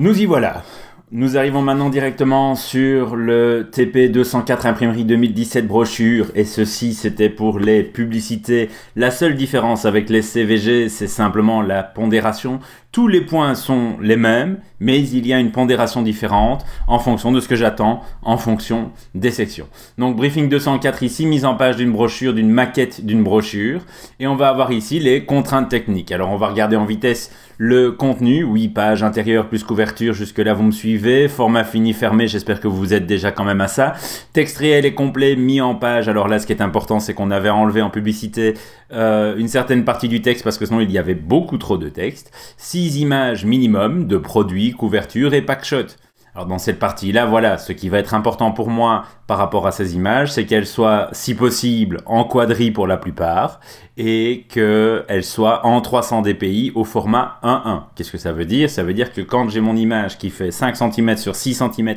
Nous y voilà. Nous arrivons maintenant directement sur le TP204 imprimerie 2017 brochure et ceci c'était pour les publicités. La seule différence avec les CVG c'est simplement la pondération. Tous les points sont les mêmes mais il y a une pondération différente en fonction de ce que j'attends, en fonction des sections. Donc briefing 204 ici, mise en page d'une brochure, d'une maquette d'une brochure et on va avoir ici les contraintes techniques. Alors on va regarder en vitesse le contenu, oui, page intérieure plus couverture, jusque là vous me suivez, format fini, fermé, j'espère que vous êtes déjà quand même à ça. Texte réel et complet mis en page, alors là ce qui est important c'est qu'on avait enlevé en publicité une certaine partie du texte parce que sinon il y avait beaucoup trop de texte. 6 images minimum de produits, couverture et packshot. Alors dans cette partie-là, voilà, ce qui va être important pour moi par rapport à ces images, c'est qu'elles soient, si possible, en quadri pour la plupart et qu'elles soient en 300 dpi au format 1:1. Qu'est-ce que ça veut dire? Ça veut dire que quand j'ai mon image qui fait 5 cm sur 6 cm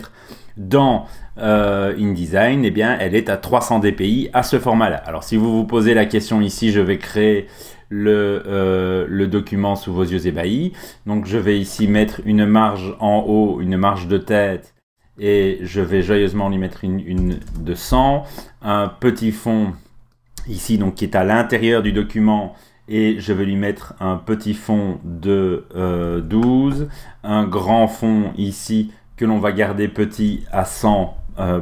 dans InDesign, eh bien, elle est à 300 dpi à ce format-là. Alors si vous vous posez la question ici, je vais créer le document sous vos yeux ébahis. Donc je vais ici mettre une marge en haut, une marge de tête et je vais joyeusement lui mettre une de 100, un petit fond ici donc qui est à l'intérieur du document et je vais lui mettre un petit fond de 12, un grand fond ici que l'on va garder petit à 100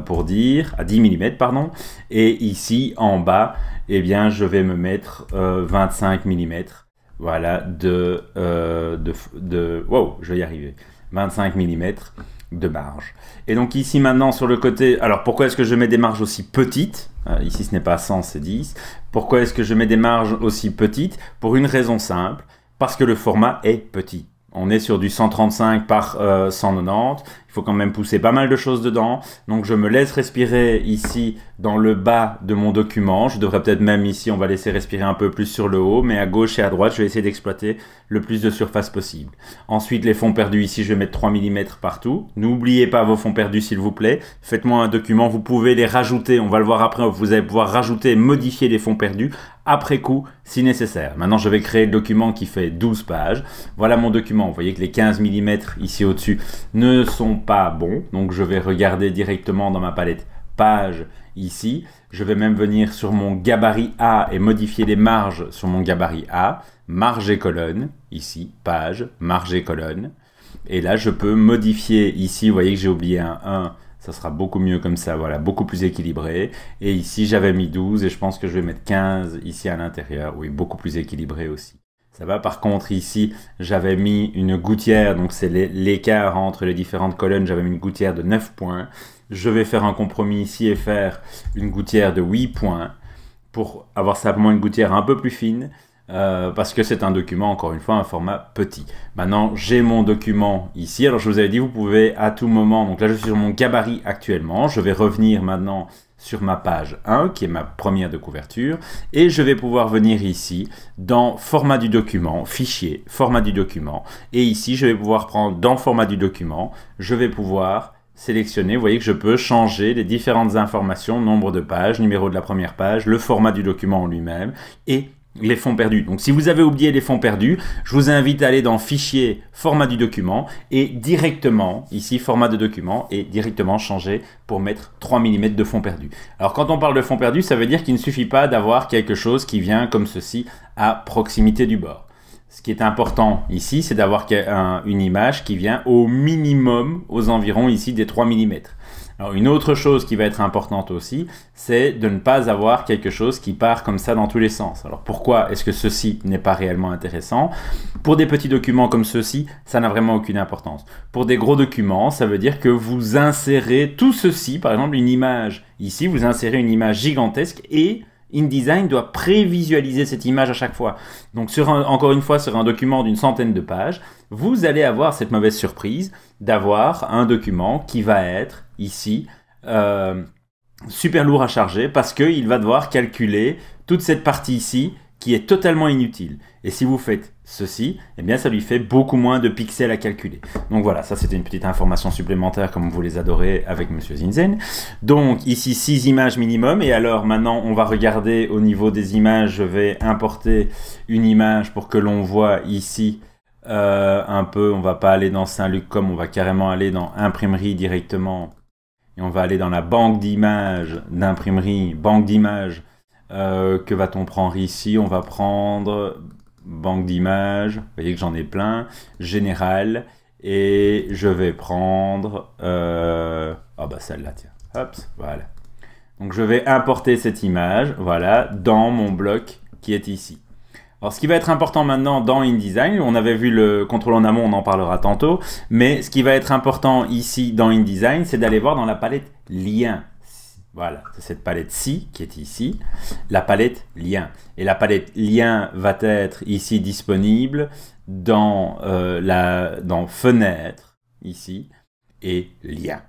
pour dire, à 10 mm pardon, et ici en bas eh bien je vais me mettre 25 mm, voilà, wow, je vais y arriver, 25 mm de marge. Et donc ici maintenant sur le côté, alors pourquoi est-ce que je mets des marges aussi petites? Ici ce n'est pas 100, c'est 10. Pourquoi est-ce que je mets des marges aussi petites? Pour une raison simple, parce que le format est petit. On est sur du 135 par 190, il faut quand même pousser pas mal de choses dedans, donc je me laisse respirer ici dans le bas de mon document, je devrais peut-être même ici, on va laisser respirer un peu plus sur le haut, mais à gauche et à droite, je vais essayer d'exploiter le plus de surface possible. Ensuite, les fonds perdus ici, je vais mettre 3 mm partout, n'oubliez pas vos fonds perdus s'il vous plaît, faites-moi un document, vous pouvez les rajouter, on va le voir après, vous allez pouvoir rajouter et modifier les fonds perdus après coup si nécessaire. Maintenant, je vais créer le document qui fait 12 pages, voilà mon document, vous voyez que les 15 mm ici au-dessus ne sont pas bons, donc je vais regarder directement dans ma palette page ici, je vais même venir sur mon gabarit A et modifier les marges sur mon gabarit A, marge et colonne, ici, page, marge et colonne, et là je peux modifier ici, vous voyez que j'ai oublié un 1, ça sera beaucoup mieux comme ça, voilà, beaucoup plus équilibré, et ici j'avais mis 12 et je pense que je vais mettre 15 ici à l'intérieur, oui, beaucoup plus équilibré aussi. Ça va, par contre ici j'avais mis une gouttière, donc c'est l'écart entre les différentes colonnes, j'avais mis une gouttière de 9 points. Je vais faire un compromis ici et faire une gouttière de 8 points pour avoir simplement une gouttière un peu plus fine parce que c'est un document, encore une fois, un format petit. Maintenant, j'ai mon document ici. Alors, je vous avais dit, vous pouvez à tout moment, donc là, je suis sur mon gabarit actuellement. Je vais revenir maintenant sur ma page 1, qui est ma première de couverture, et je vais pouvoir venir ici dans format du document, fichier, format du document, et ici, je vais pouvoir prendre dans format du document, je vais pouvoir sélectionner, vous voyez que je peux changer les différentes informations, nombre de pages, numéro de la première page, le format du document en lui-même et les fonds perdus. Donc si vous avez oublié les fonds perdus, je vous invite à aller dans fichier, format du document et directement, ici format de document et directement changer pour mettre 3 mm de fonds perdus. Alors quand on parle de fonds perdus, ça veut dire qu'il ne suffit pas d'avoir quelque chose qui vient comme ceci à proximité du bord. Ce qui est important ici, c'est d'avoir une image qui vient au minimum aux environs ici des 3 mm. Alors une autre chose qui va être importante aussi, c'est de ne pas avoir quelque chose qui part comme ça dans tous les sens. Alors pourquoi est-ce que ceci n'est pas réellement intéressant? Pour des petits documents comme ceci, ça n'a vraiment aucune importance. Pour des gros documents, ça veut dire que vous insérez tout ceci, par exemple une image. Ici, vous insérez une image gigantesque et InDesign doit prévisualiser cette image à chaque fois. Donc encore une fois, sur un document d'une centaine de pages, vous allez avoir cette mauvaise surprise d'avoir un document qui va être ici super lourd à charger parce qu'il va devoir calculer toute cette partie ici qui est totalement inutile. Et si vous faites ceci, eh bien ça lui fait beaucoup moins de pixels à calculer. Donc voilà, ça c'était une petite information supplémentaire comme vous les adorez avec Monsieur Zinzen. Donc ici 6 images minimum et alors maintenant on va regarder au niveau des images, je vais importer une image pour que l'on voit ici un peu, on va pas aller dans Saint-Luc comme, on va carrément aller dans imprimerie directement. Et on va aller dans la banque d'images d'imprimerie, banque d'images. Que va-t-on prendre ici? On va prendre banque d'images, vous voyez que j'en ai plein, général, et je vais prendre, celle-là, tiens, hop, voilà. Donc je vais importer cette image, voilà, dans mon bloc qui est ici. Alors ce qui va être important maintenant dans InDesign, on avait vu le contrôle en amont, on en parlera tantôt, mais ce qui va être important ici dans InDesign, c'est d'aller voir dans la palette lien. Voilà, c'est cette palette-ci qui est ici, la palette lien. Et la palette lien va être ici disponible dans, dans fenêtre, ici, et lien.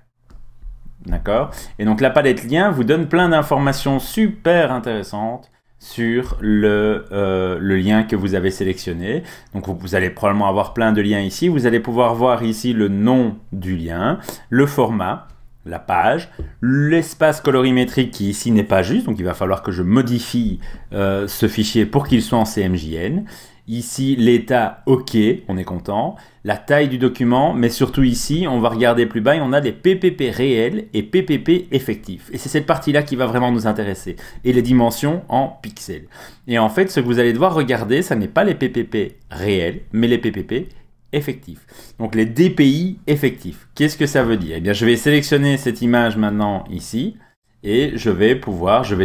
D'accord? Et donc la palette lien vous donne plein d'informations super intéressantes sur le lien que vous avez sélectionné. Donc vous allez probablement avoir plein de liens ici. Vous allez pouvoir voir ici le nom du lien, le format, la page, l'espace colorimétrique qui ici n'est pas juste, donc il va falloir que je modifie ce fichier pour qu'il soit en CMJN. Ici, l'état OK, on est content. La taille du document, mais surtout ici, on va regarder plus bas et on a des PPP réels et PPP effectifs. Et c'est cette partie-là qui va vraiment nous intéresser. Et les dimensions en pixels. Et en fait, ce que vous allez devoir regarder, ça n'est pas les PPP réels, mais les PPP effectifs. Donc les DPI effectifs. Qu'est-ce que ça veut dire? Eh bien, je vais sélectionner cette image maintenant ici et je vais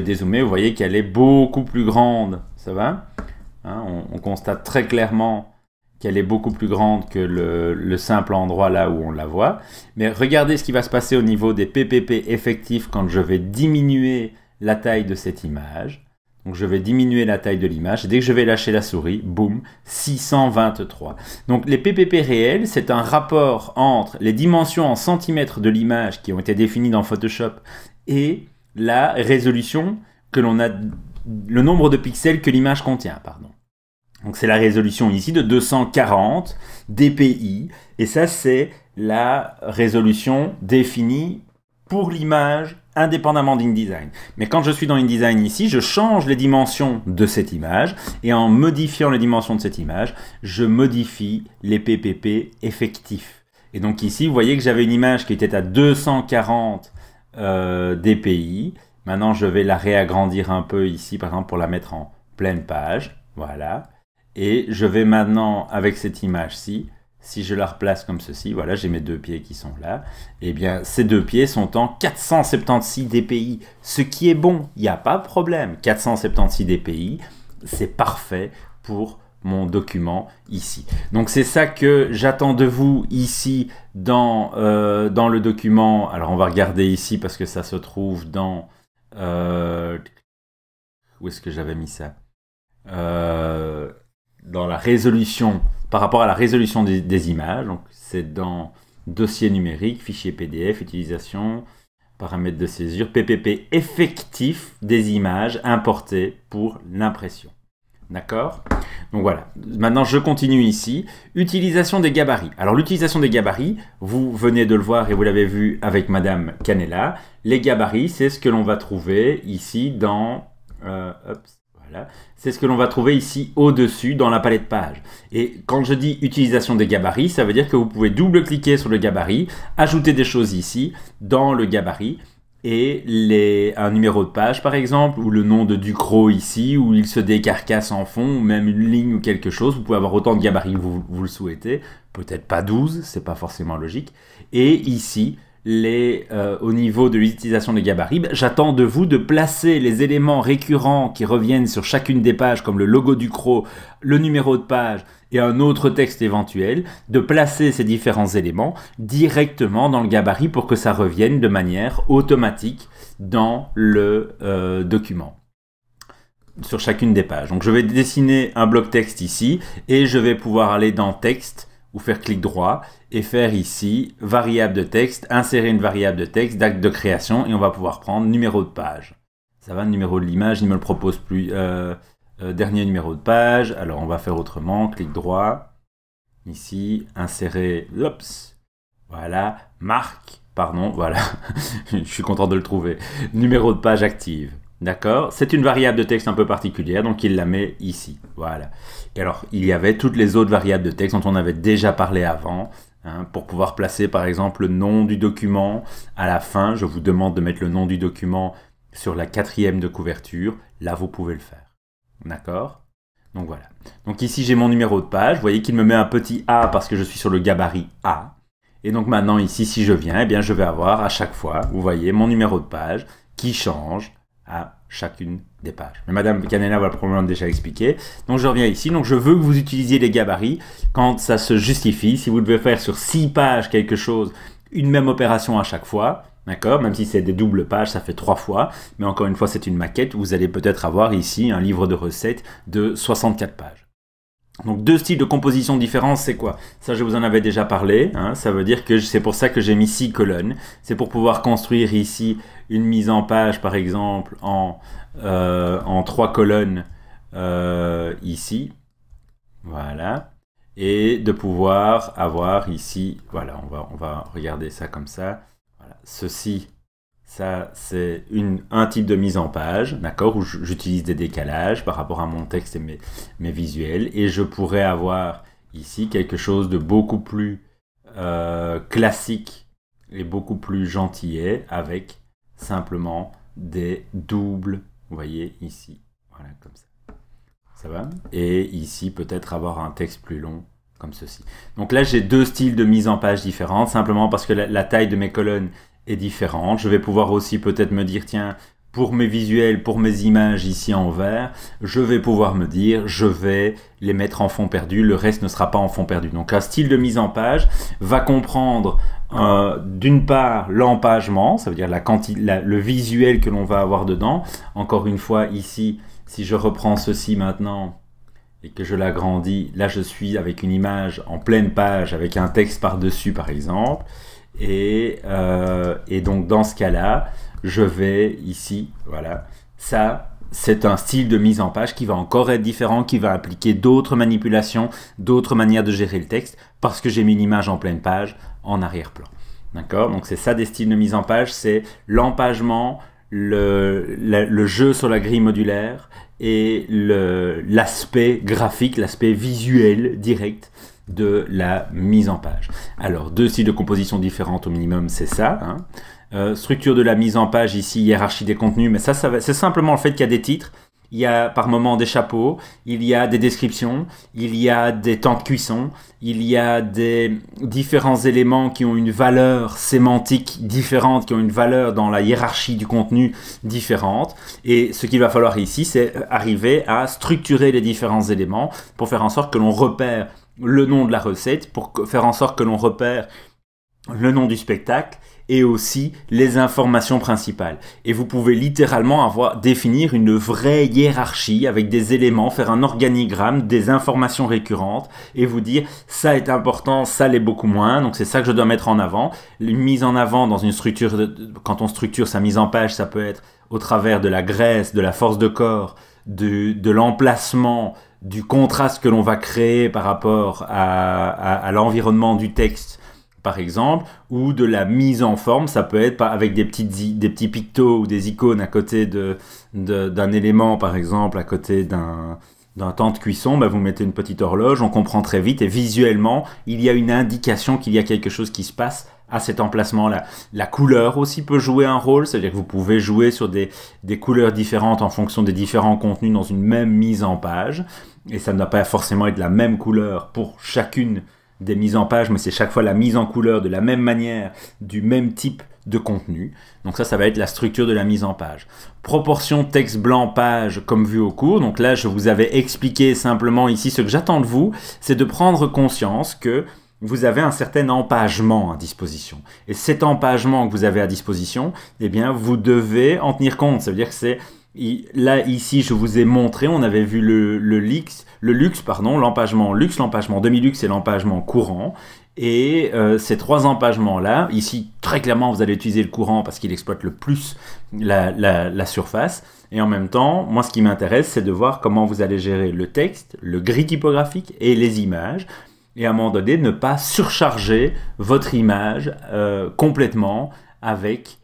dézoomer. Vous voyez qu'elle est beaucoup plus grande. Ça va? Hein, on constate très clairement qu'elle est beaucoup plus grande que le simple endroit là où on la voit. Mais regardez ce qui va se passer au niveau des PPP effectifs quand je vais diminuer la taille de cette image. Donc je vais diminuer la taille de l'image. Et dès que je vais lâcher la souris, boum, 623. Donc les PPP réels, c'est un rapport entre les dimensions en centimètres de l'image qui ont été définies dans Photoshop et la résolution que l'on a, le nombre de pixels que l'image contient, pardon. Donc c'est la résolution ici de 240 dpi. Et ça, c'est la résolution définie pour l'image indépendamment d'InDesign. Mais quand je suis dans InDesign ici, je change les dimensions de cette image et en modifiant les dimensions de cette image, je modifie les PPP effectifs. Et donc ici, vous voyez que j'avais une image qui était à 240 dpi. Maintenant, je vais la réagrandir un peu ici, par exemple, pour la mettre en pleine page. Voilà. Et je vais maintenant, avec cette image-ci, si je la replace comme ceci, voilà, j'ai mes deux pieds qui sont là, eh bien, ces deux pieds sont en 476 dpi, ce qui est bon, il n'y a pas de problème. 476 dpi, c'est parfait pour mon document ici. Donc, c'est ça que j'attends de vous ici dans le document. Alors, on va regarder ici parce que ça se trouve dans... où est-ce que j'avais mis ça? Dans la résolution, par rapport à la résolution des images, donc c'est dans dossier numérique, fichier PDF, utilisation, paramètres de césure, PPP effectif des images importées pour l'impression. D'accord? Donc voilà, maintenant je continue ici. Utilisation des gabarits. Alors l'utilisation des gabarits, vous venez de le voir et vous l'avez vu avec Madame Canella. Les gabarits, c'est ce que l'on va trouver ici dans... Voilà. C'est ce que l'on va trouver ici au-dessus dans la palette page. Et quand je dis utilisation des gabarits, ça veut dire que vous pouvez double-cliquer sur le gabarit, ajouter des choses ici dans le gabarit et un numéro de page par exemple, ou le nom de Ducrot ici, où il se décarcasse en fond, ou même une ligne ou quelque chose. Vous pouvez avoir autant de gabarits que vous le souhaitez, peut-être pas 12, c'est pas forcément logique. Et ici, au niveau de l'utilisation des gabarits, j'attends de vous de placer les éléments récurrents qui reviennent sur chacune des pages, comme le logo Ducrot, le numéro de page et un autre texte éventuel, de placer ces différents éléments directement dans le gabarit pour que ça revienne de manière automatique dans le document, sur chacune des pages. Donc je vais dessiner un bloc texte ici et je vais pouvoir aller dans texte ou faire clic droit et faire ici variable de texte, insérer une variable de texte, d'acte de création et on va pouvoir prendre numéro de page. Ça va, le numéro de l'image, il ne me le propose plus. Dernier numéro de page, alors on va faire autrement, clic droit, ici, insérer, voilà, marque, pardon, voilà, je suis content de le trouver, numéro de page active. D'accord? C'est une variable de texte un peu particulière, donc il la met ici. Voilà. Et alors, il y avait toutes les autres variables de texte dont on avait déjà parlé avant, hein, pour pouvoir placer par exemple le nom du document à la fin. Je vous demande de mettre le nom du document sur la 4e de couverture. Là, vous pouvez le faire. D'accord? Donc voilà. Donc ici, j'ai mon numéro de page. Vous voyez qu'il me met un petit A parce que je suis sur le gabarit A. Et donc maintenant, ici, si je viens, eh bien, je vais avoir à chaque fois, vous voyez, mon numéro de page qui change à chacune des pages. Mais Madame Canella va probablement déjà expliquer. Donc je reviens ici. Donc je veux que vous utilisiez les gabarits quand ça se justifie. Si vous devez faire sur 6 pages quelque chose, une même opération à chaque fois, d'accord? Même si c'est des doubles pages, ça fait 3 fois. Mais encore une fois, c'est une maquette. Vous allez peut-être avoir ici un livre de recettes de 64 pages. Donc 2 styles de composition différents, c'est quoi? Ça, je vous en avais déjà parlé. Hein, ça veut dire que c'est pour ça que j'ai mis 6 colonnes. C'est pour pouvoir construire ici une mise en page, par exemple, en 3 colonnes ici. Voilà. Et de pouvoir avoir ici, voilà, on va regarder ça comme ça. Voilà. Ceci, ça, c'est un type de mise en page, d'accord, où j'utilise des décalages par rapport à mon texte et mes visuels. Et je pourrais avoir ici quelque chose de beaucoup plus classique et beaucoup plus gentillet avec simplement des doubles, vous voyez, ici. Voilà, comme ça. Ça va? Et ici, peut-être avoir un texte plus long, comme ceci. Donc là, j'ai 2 styles de mise en page différentes, simplement parce que la taille de mes colonnes est différente. Je vais pouvoir aussi peut-être me dire, tiens, pour mes visuels, pour mes images ici en vert, je vais pouvoir me dire, je vais les mettre en fond perdu, le reste ne sera pas en fond perdu. Donc un style de mise en page va comprendre d'une part l'empagement, ça veut dire le visuel que l'on va avoir dedans. Encore une fois, ici, si je reprends ceci maintenant et que je l'agrandis, là je suis avec une image en pleine page avec un texte par-dessus par exemple. Et donc dans ce cas-là, je vais ici, voilà, ça c'est un style de mise en page qui va encore être différent, qui va impliquer d'autres manipulations, d'autres manières de gérer le texte, parce que j'ai mis une image en pleine page en arrière-plan. D'accord? Donc c'est ça des styles de mise en page, c'est l'empagement, le jeu sur la grille modulaire et l'aspect graphique, l'aspect visuel direct de la mise en page. Alors, 2 styles de composition différentes au minimum, c'est ça. Hein. Structure de la mise en page, ici, hiérarchie des contenus, mais ça c'est simplement le fait qu'il y a des titres, il y a par moment des chapeaux, il y a des descriptions, il y a des temps de cuisson, il y a des différents éléments qui ont une valeur sémantique différente, qui ont une valeur dans la hiérarchie du contenu différente. Et ce qu'il va falloir ici, c'est arriver à structurer les différents éléments pour faire en sorte que l'on repère le nom de la recette, pour faire en sorte que l'on repère le nom du spectacle et aussi les informations principales. Et vous pouvez littéralement définir une vraie hiérarchie avec des éléments, faire un organigramme, des informations récurrentes et vous dire ça est important, ça l'est beaucoup moins, donc c'est ça que je dois mettre en avant. Une mise en avant dans une structure, quand on structure sa mise en page, ça peut être au travers de la graisse, de la force de corps, de l'emplacement, du contraste que l'on va créer par rapport à l'environnement du texte, par exemple, ou de la mise en forme, ça peut être avec des petits pictos ou des icônes à côté d'un élément, par exemple, à côté d'un temps de cuisson, vous mettez une petite horloge, on comprend très vite, et visuellement, il y a une indication qu'il y a quelque chose qui se passe à cet emplacement-là. La couleur aussi peut jouer un rôle, c'est-à-dire que vous pouvez jouer sur des couleurs différentes en fonction des différents contenus dans une même mise en page, et ça ne doit pas forcément être la même couleur pour chacune des mises en page, mais c'est chaque fois la mise en couleur de la même manière, du même type de contenu. Donc ça va être la structure de la mise en page. Proportion texte blanc page comme vu au cours. Donc là, je vous avais expliqué simplement ici ce que j'attends de vous, c'est de prendre conscience que vous avez un certain empagement à disposition. Et cet empagement que vous avez à disposition, eh bien, vous devez en tenir compte. Ça veut dire que c'est là, ici, je vous ai montré, on avait vu le luxe, l'empagement luxe, l'empagement demi-luxe et l'empagement courant. Et ces 3 empagements-là, ici, très clairement, vous allez utiliser le courant parce qu'il exploite le plus la surface. Et en même temps, moi, ce qui m'intéresse, c'est de voir comment vous allez gérer le texte, le gris typographique et les images. Et à un moment donné, ne pas surcharger votre image complètement avec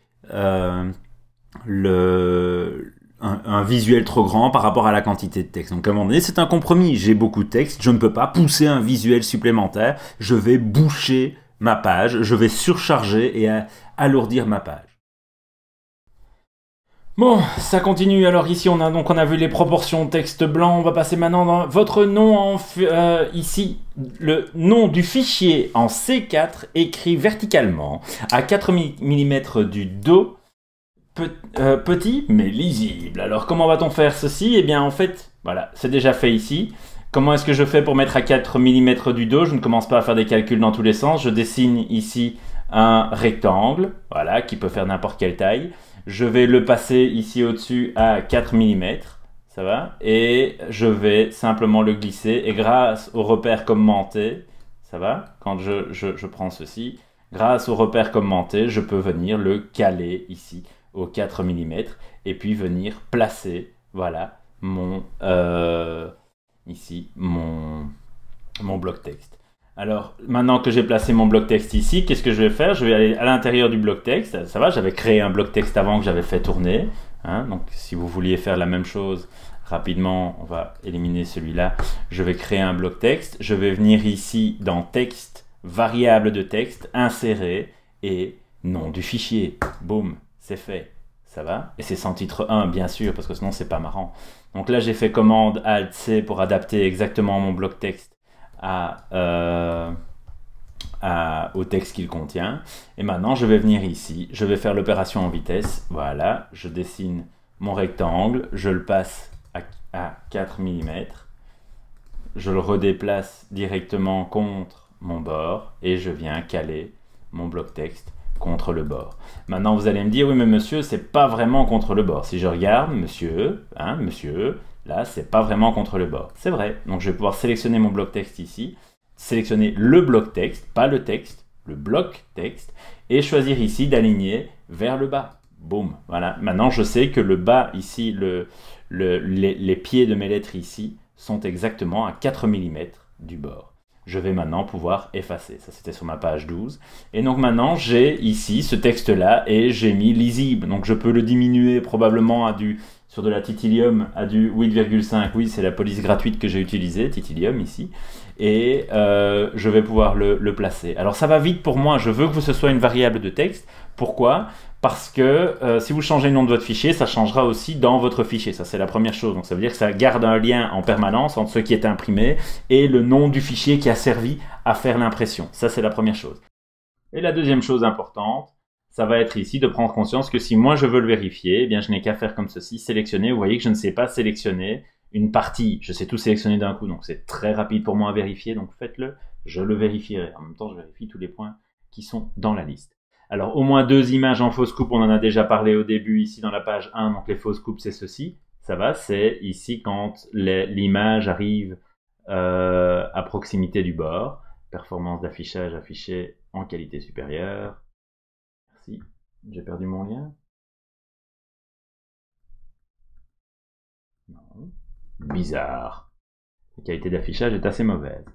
un visuel trop grand par rapport à la quantité de texte. Donc à un moment donné, c'est un compromis. J'ai beaucoup de texte, je ne peux pas pousser un visuel supplémentaire. Je vais boucher ma page, je vais surcharger et alourdir ma page. Bon, ça continue. Alors ici, on a vu les proportions texte blanc. On va passer maintenant dans votre nom ici, le nom du fichier en C4 écrit verticalement à 4 mm du dos, petit mais lisible. Alors comment va-t-on faire ceci? Eh bien en fait, voilà, c'est déjà fait ici. Comment est-ce que je fais pour mettre à 4 mm du dos? Je ne commence pas à faire des calculs dans tous les sens. Je dessine ici un rectangle, voilà, qui peut faire n'importe quelle taille. Je vais le passer ici au-dessus à 4 mm, ça va? Et je vais simplement le glisser. Et grâce au repère commenté, ça va? Quand je prends ceci, grâce au repère commenté, je peux venir le caler ici aux 4 mm et puis venir placer, voilà, ici, mon bloc texte. Alors, maintenant que j'ai placé mon bloc texte ici, qu'est-ce que je vais faire? Je vais aller à l'intérieur du bloc texte. Ça va, j'avais créé un bloc texte avant que j'avais fait tourner. Hein, donc, si vous vouliez faire la même chose rapidement, on va éliminer celui-là. Je vais créer un bloc texte. Je vais venir ici dans texte, variable de texte, insérer et nom du fichier. Boum, c'est fait. Ça va? Et c'est sans titre 1, bien sûr, parce que sinon, c'est pas marrant. Donc là, j'ai fait commande Alt-C pour adapter exactement mon bloc texte au texte qu'il contient. Et maintenant, je vais venir ici, je vais faire l'opération en vitesse. Voilà, je dessine mon rectangle, je le passe à 4 mm. Je le redéplace directement contre mon bord et je viens caler mon bloc texte contre le bord. Maintenant, vous allez me dire, oui, mais monsieur, c'est pas vraiment contre le bord. Si je regarde, monsieur, hein, monsieur, là, c'est pas vraiment contre le bord. C'est vrai. Donc, je vais pouvoir sélectionner mon bloc texte ici, sélectionner le bloc texte, pas le texte, le bloc texte, et choisir ici d'aligner vers le bas. Boum. Voilà. Maintenant, je sais que le bas ici, les pieds de mes lettres ici, sont exactement à 4 mm du bord. Je vais maintenant pouvoir effacer. Ça, c'était sur ma page 12. Et donc maintenant, j'ai ici ce texte-là et j'ai mis lisible. Donc je peux le diminuer probablement sur de la Titilium à du 8,5. Oui, c'est la police gratuite que j'ai utilisée, Titilium ici. Et je vais pouvoir le placer. Alors ça va vite pour moi. Je veux que ce soit une variable de texte. Pourquoi? Parce que si vous changez le nom de votre fichier, ça changera aussi dans votre fichier. Ça, c'est la première chose. Donc, ça veut dire que ça garde un lien en permanence entre ce qui est imprimé et le nom du fichier qui a servi à faire l'impression. Ça, c'est la première chose. Et la deuxième chose importante, ça va être ici de prendre conscience que si moi, je veux le vérifier, eh bien, je n'ai qu'à faire comme ceci, sélectionner. Vous voyez que je ne sais pas sélectionner une partie. Je sais tout sélectionner d'un coup. Donc, c'est très rapide pour moi à vérifier. Donc, faites-le. Je le vérifierai. En même temps, je vérifie tous les points qui sont dans la liste. Alors, au moins 2 images en fausse coupe, on en a déjà parlé au début, ici dans la page 1. Donc, les fausses coupes, c'est ceci. Ça va, c'est ici quand l'image arrive à proximité du bord. Performance d'affichage affichée en qualité supérieure. Merci. J'ai perdu mon lien. Non. Bizarre. La qualité d'affichage est assez mauvaise.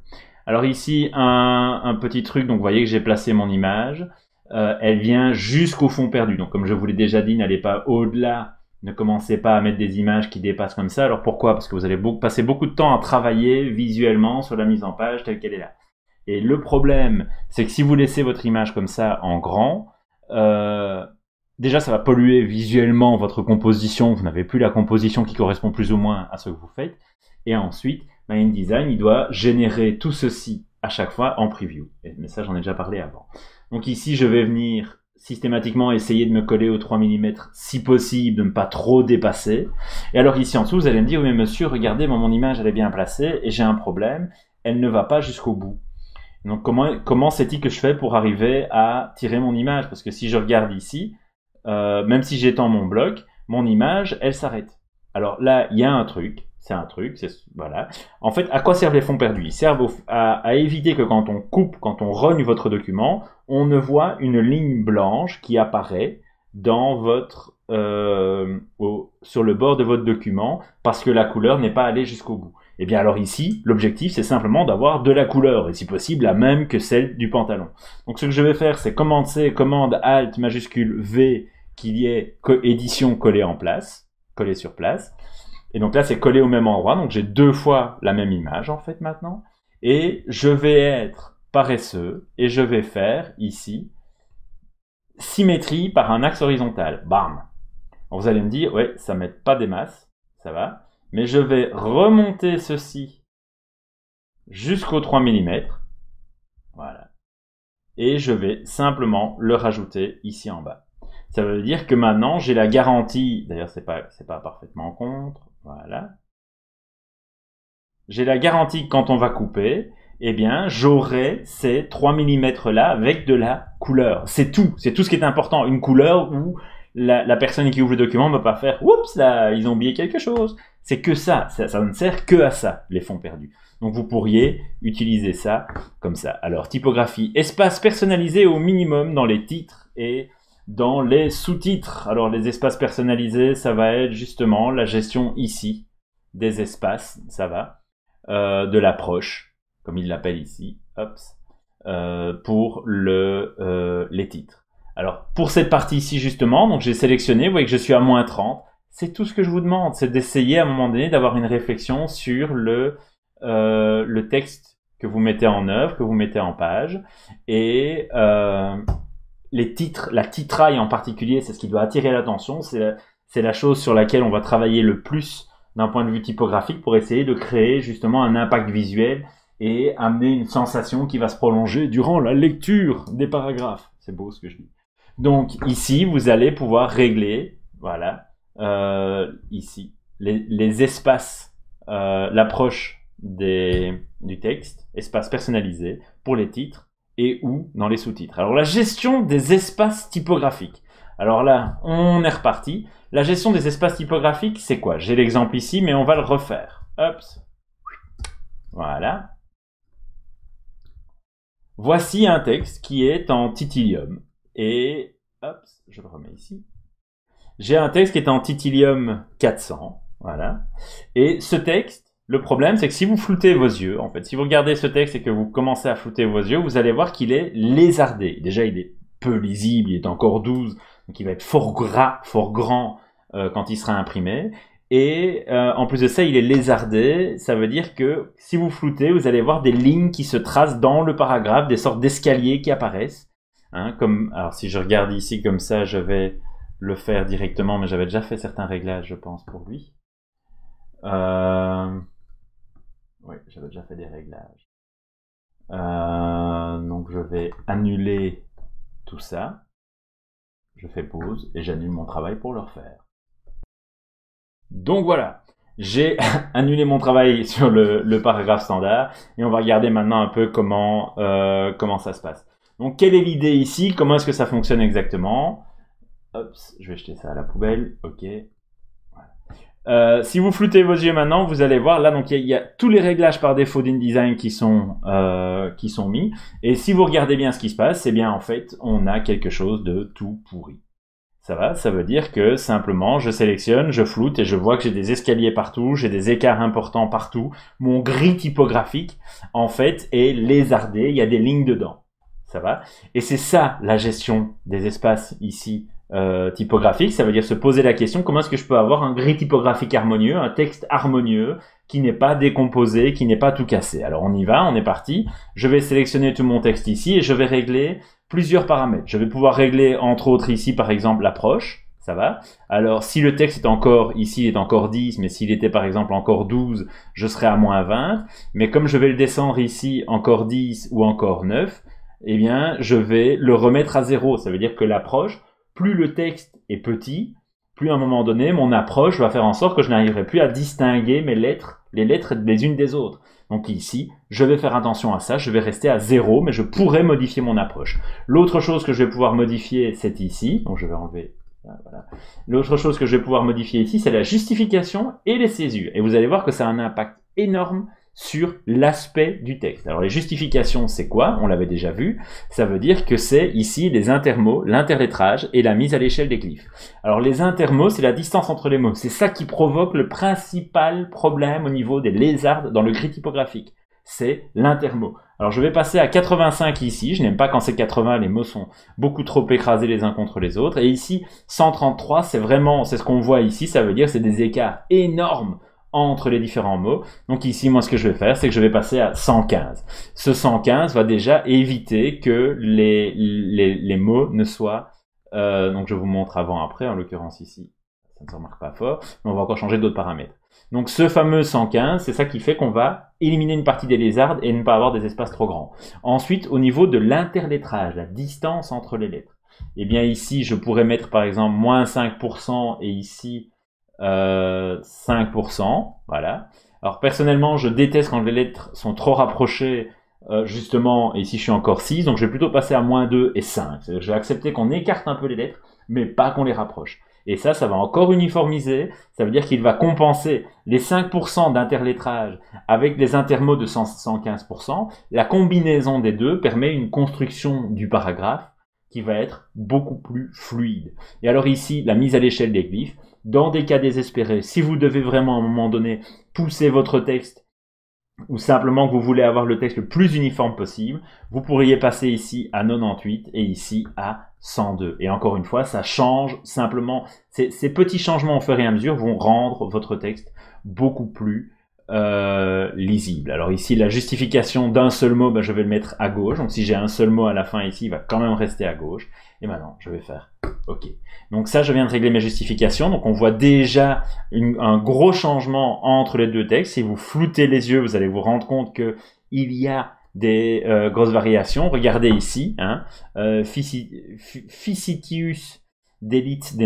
Alors ici, un petit truc. Donc, vous voyez que j'ai placé mon image. Elle vient jusqu'au fond perdu. Donc, comme je vous l'ai déjà dit, n'allez pas au-delà. Ne commencez pas à mettre des images qui dépassent comme ça. Alors, pourquoi? Parce que vous allez passer beaucoup de temps à travailler visuellement sur la mise en page telle qu'elle est là. Et le problème, c'est que si vous laissez votre image comme ça en grand, déjà, ça va polluer visuellement votre composition. Vous n'avez plus la composition qui correspond plus ou moins à ce que vous faites. Et ensuite, InDesign, il doit générer tout ceci à chaque fois en preview. Mais ça, j'en ai déjà parlé avant. Donc ici, je vais venir systématiquement essayer de me coller aux 3 mm si possible, de ne pas trop dépasser. Et alors ici en dessous, vous allez me dire, oui mais monsieur, regardez, mon image elle est bien placée et j'ai un problème, elle ne va pas jusqu'au bout. Donc comment c'est-il que je fais pour arriver à tirer mon image? Parce que si je regarde ici, même si j'étends mon bloc, mon image, elle s'arrête. Alors là, il y a un truc. C'est un truc, voilà. En fait, à quoi servent les fonds perdus? Ils servent à éviter que quand on coupe, quand on rogne votre document, on ne voit une ligne blanche qui apparaît dans sur le bord de votre document parce que la couleur n'est pas allée jusqu'au bout. Et bien alors ici, l'objectif c'est simplement d'avoir de la couleur et si possible la même que celle du pantalon. Donc ce que je vais faire, c'est commande C, commande Alt majuscule V qu'il y ait édition collée en place. coller sur place. Et donc là, c'est collé au même endroit. Donc j'ai 2 fois la même image, en fait, maintenant. Et je vais être paresseux et je vais faire, ici, symétrie par un axe horizontal. Bam! Vous allez me dire, ouais, ça ne met pas des masses, ça va. Mais je vais remonter ceci jusqu'au 3 mm. Voilà. Et je vais simplement le rajouter ici en bas. Ça veut dire que maintenant, j'ai la garantie, d'ailleurs, c'est pas parfaitement en contre, voilà. J'ai la garantie que quand on va couper, eh bien, j'aurai ces 3 mm là avec de la couleur. C'est tout ce qui est important. Une couleur où la personne qui ouvre le document ne va pas faire « Oups, là, ils ont oublié quelque chose ». C'est que ça ne sert que à ça, les fonds perdus. Donc vous pourriez utiliser ça comme ça. Alors, typographie, espace personnalisé au minimum dans les titres et dans les sous-titres. Alors, les espaces personnalisés, ça va être justement la gestion ici des espaces, ça va, de l'approche, comme il l'appelle ici, pour les titres. Alors, pour cette partie ici, justement, donc j'ai sélectionné, vous voyez que je suis à moins 30. C'est tout ce que je vous demande, c'est d'essayer à un moment donné d'avoir une réflexion sur le texte que vous mettez en œuvre, que vous mettez en page. Et les titres, la titraille en particulier, c'est ce qui doit attirer l'attention. C'est la chose sur laquelle on va travailler le plus d'un point de vue typographique pour essayer de créer justement un impact visuel et amener une sensation qui va se prolonger durant la lecture des paragraphes. C'est beau ce que je dis. Donc ici, vous allez pouvoir régler, voilà, ici, les espaces, l'approche du texte, espace personnalisé pour les titres et ou dans les sous-titres. Alors la gestion des espaces typographiques. Alors là, on est reparti. La gestion des espaces typographiques, c'est quoi? J'ai l'exemple ici, mais on va le refaire. Hop. Voilà. Voici un texte qui est en titilium. Et, hop, je le remets ici. J'ai un texte qui est en titilium 400. Voilà. Et ce texte, le problème, c'est que si vous floutez vos yeux, en fait, si vous regardez ce texte et que vous commencez à flouter vos yeux, vous allez voir qu'il est lézardé. Déjà, il est peu lisible, il est encore 12, donc il va être fort gras, fort grand quand il sera imprimé. Et en plus de ça, il est lézardé. Ça veut dire que si vous floutez, vous allez voir des lignes qui se tracent dans le paragraphe, des sortes d'escaliers qui apparaissent. Hein, alors si je regarde ici comme ça, je vais le faire directement, mais j'avais déjà fait certains réglages, je pense, pour lui. Oui, j'avais déjà fait des réglages. Donc je vais annuler tout ça. Je fais pause et j'annule mon travail pour le refaire. Donc voilà, j'ai annulé mon travail sur le paragraphe standard et on va regarder maintenant un peu comment ça se passe. Donc quelle est l'idée ici? Comment est-ce que ça fonctionne exactement? Hop, je vais jeter ça à la poubelle. Ok. Voilà. Si vous floutez vos yeux maintenant, vous allez voir là, donc il y a tous les réglages par défaut d'InDesign qui sont mis. Et si vous regardez bien ce qui se passe, c'est bien en fait, on a quelque chose de tout pourri. Ça va, ça veut dire que simplement je sélectionne, je floute et je vois que j'ai des escaliers partout, j'ai des écarts importants partout. Mon gris typographique, en fait, est lézardé, il y a des lignes dedans. Ça va? Et c'est ça la gestion des espaces ici typographiques. Ça veut dire se poser la question, comment est-ce que je peux avoir un gris typographique harmonieux, un texte harmonieux, qui n'est pas décomposé, qui n'est pas tout cassé. Alors on y va, on est parti. Je vais sélectionner tout mon texte ici et je vais régler plusieurs paramètres. Je vais pouvoir régler entre autres ici par exemple l'approche, ça va. Alors si le texte est encore ici, il est encore 10, mais s'il était par exemple encore 12, je serais à moins 20. Mais comme je vais le descendre ici encore 10 ou encore 9, eh bien je vais le remettre à 0. Ça veut dire que l'approche, plus le texte est petit, plus à un moment donné, mon approche va faire en sorte que je n'arriverai plus à distinguer les lettres les unes des autres. Donc ici, je vais faire attention à ça, je vais rester à 0, mais je pourrais modifier mon approche. L'autre chose que je vais pouvoir modifier, c'est ici. Donc je vais enlever ça, voilà. L'autre chose que je vais pouvoir modifier ici, c'est la justification et les césures. Et vous allez voir que ça a un impact énorme sur l'aspect du texte. Alors les justifications, c'est quoi? On l'avait déjà vu. Ça veut dire que c'est ici les intermots, l'interlettrage et la mise à l'échelle des glyphes. Alors les intermots, c'est la distance entre les mots. C'est ça qui provoque le principal problème au niveau des lézardes dans le gris typographique. c'est l'intermot. Alors je vais passer à 85 ici, je n'aime pas quand c'est 80, les mots sont beaucoup trop écrasés les uns contre les autres. Et ici, 133, c'est ce qu'on voit ici, ça veut dire c'est des écarts énormes entre les différents mots. Donc ici, moi, ce que je vais faire, c'est que je vais passer à 115. Ce 115 va déjà éviter que les mots ne soient... donc je vous montre avant-après, en l'occurrence ici, ça ne se remarque pas fort, mais on va encore changer d'autres paramètres. Donc ce fameux 115, c'est ça qui fait qu'on va éliminer une partie des lézardes et ne pas avoir des espaces trop grands. Ensuite, au niveau de l'interlettrage, la distance entre les lettres, eh bien ici, je pourrais mettre par exemple moins 5% et ici 5%, voilà. Alors personnellement, je déteste quand les lettres sont trop rapprochées, justement, et ici je suis encore 6, donc je vais plutôt passer à moins 2 et 5. C'est-à-dire que je vais accepter qu'on écarte un peu les lettres, mais pas qu'on les rapproche. Et ça va encore uniformiser, ça veut dire qu'il va compenser les 5% d'interlettrage avec les intermots de 115%. La combinaison des deux permet une construction du paragraphe qui va être beaucoup plus fluide. Et alors ici, la mise à l'échelle des glyphes, dans des cas désespérés, si vous devez vraiment à un moment donné pousser votre texte ou simplement que vous voulez avoir le texte le plus uniforme possible, vous pourriez passer ici à 98 et ici à 102. Et encore une fois, ça change simplement. Ces petits changements au fur et à mesure vont rendre votre texte beaucoup plus lisible. Alors ici, la justification d'un seul mot, je vais le mettre à gauche. Donc si j'ai un seul mot à la fin ici, il va quand même rester à gauche. Et maintenant, je vais faire OK. Donc ça, je viens de régler mes justifications. Donc on voit déjà un gros changement entre les deux textes. Si vous floutez les yeux, vous allez vous rendre compte que il y a des grosses variations. Regardez ici, hein, Ficitius delite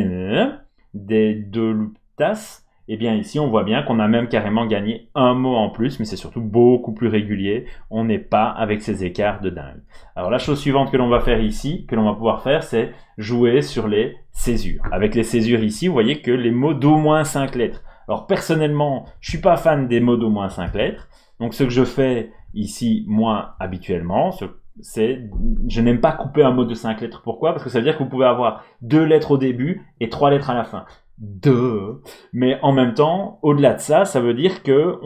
des Doluptas. Eh bien ici, on voit bien qu'on a même carrément gagné un mot en plus, mais c'est surtout beaucoup plus régulier. On n'est pas avec ces écarts de dingue. Alors la chose suivante que l'on va faire ici, que l'on va pouvoir faire, c'est jouer sur les césures. Avec les césures ici, vous voyez que les mots d'au moins 5 lettres. Alors personnellement, je suis pas fan des mots d'au moins 5 lettres. Donc ce que je fais ici, moi, habituellement, c'est, je n'aime pas couper un mot de 5 lettres. Pourquoi? Parce que ça veut dire que vous pouvez avoir 2 lettres au début et 3 lettres à la fin. Mais en même temps, au-delà de ça, ça veut dire que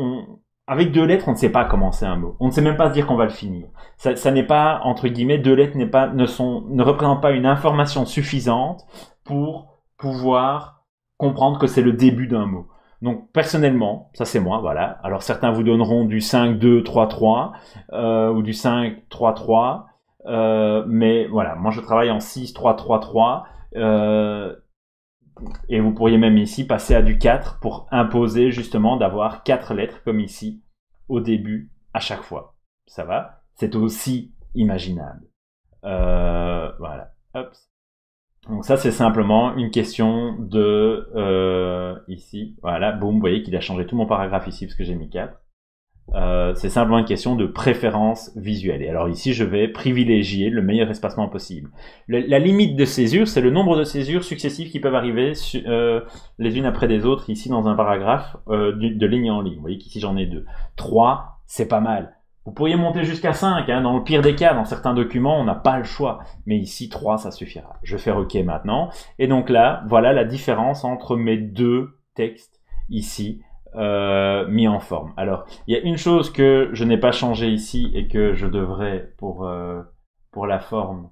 avec 2 lettres, on ne sait pas commencer un mot. On ne sait même pas se dire qu'on va le finir. Ça n'est pas, entre guillemets, 2 lettres ne représentent pas une information suffisante pour pouvoir comprendre que c'est le début d'un mot. Donc, personnellement, ça c'est moi, voilà. Alors, certains vous donneront du 5-2-3-3, ou du 5-3-3, mais voilà. Moi, je travaille en 6-3-3-3, et vous pourriez même ici passer à du 4 pour imposer justement d'avoir 4 lettres comme ici au début à chaque fois. Ça va? C'est aussi imaginable. Voilà. Hop. Donc ça c'est simplement une question de ici. Voilà, boum, vous voyez qu'il a changé tout mon paragraphe ici parce que j'ai mis 4. C'est simplement une question de préférence visuelle. Et alors ici, je vais privilégier le meilleur espacement possible. La limite de césure, c'est le nombre de césures successives qui peuvent arriver les unes après les autres ici dans un paragraphe de ligne en ligne. Vous voyez qu'ici j'en ai 2. 3, c'est pas mal. Vous pourriez monter jusqu'à 5, hein, dans le pire des cas, dans certains documents, on n'a pas le choix. Mais ici, 3, ça suffira. Je vais faire OK maintenant. Et donc là, voilà la différence entre mes 2 textes ici, mis en forme. Alors, il y a une chose que je n'ai pas changé ici et que je devrais pour la forme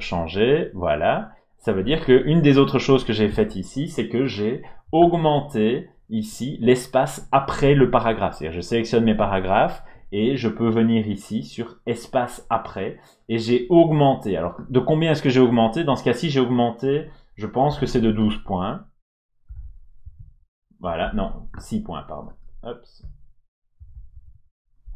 changer. Voilà. Ça veut dire que une des autres choses que j'ai faites ici, c'est que j'ai augmenté ici l'espace après le paragraphe. C'est-à-dire, je sélectionne mes paragraphes et je peux venir ici sur espace après et j'ai augmenté. Alors, de combien est-ce que j'ai augmenté? Dans ce cas-ci, j'ai augmenté, je pense que c'est de 12 points. Voilà, non, 6 points, pardon. Hop.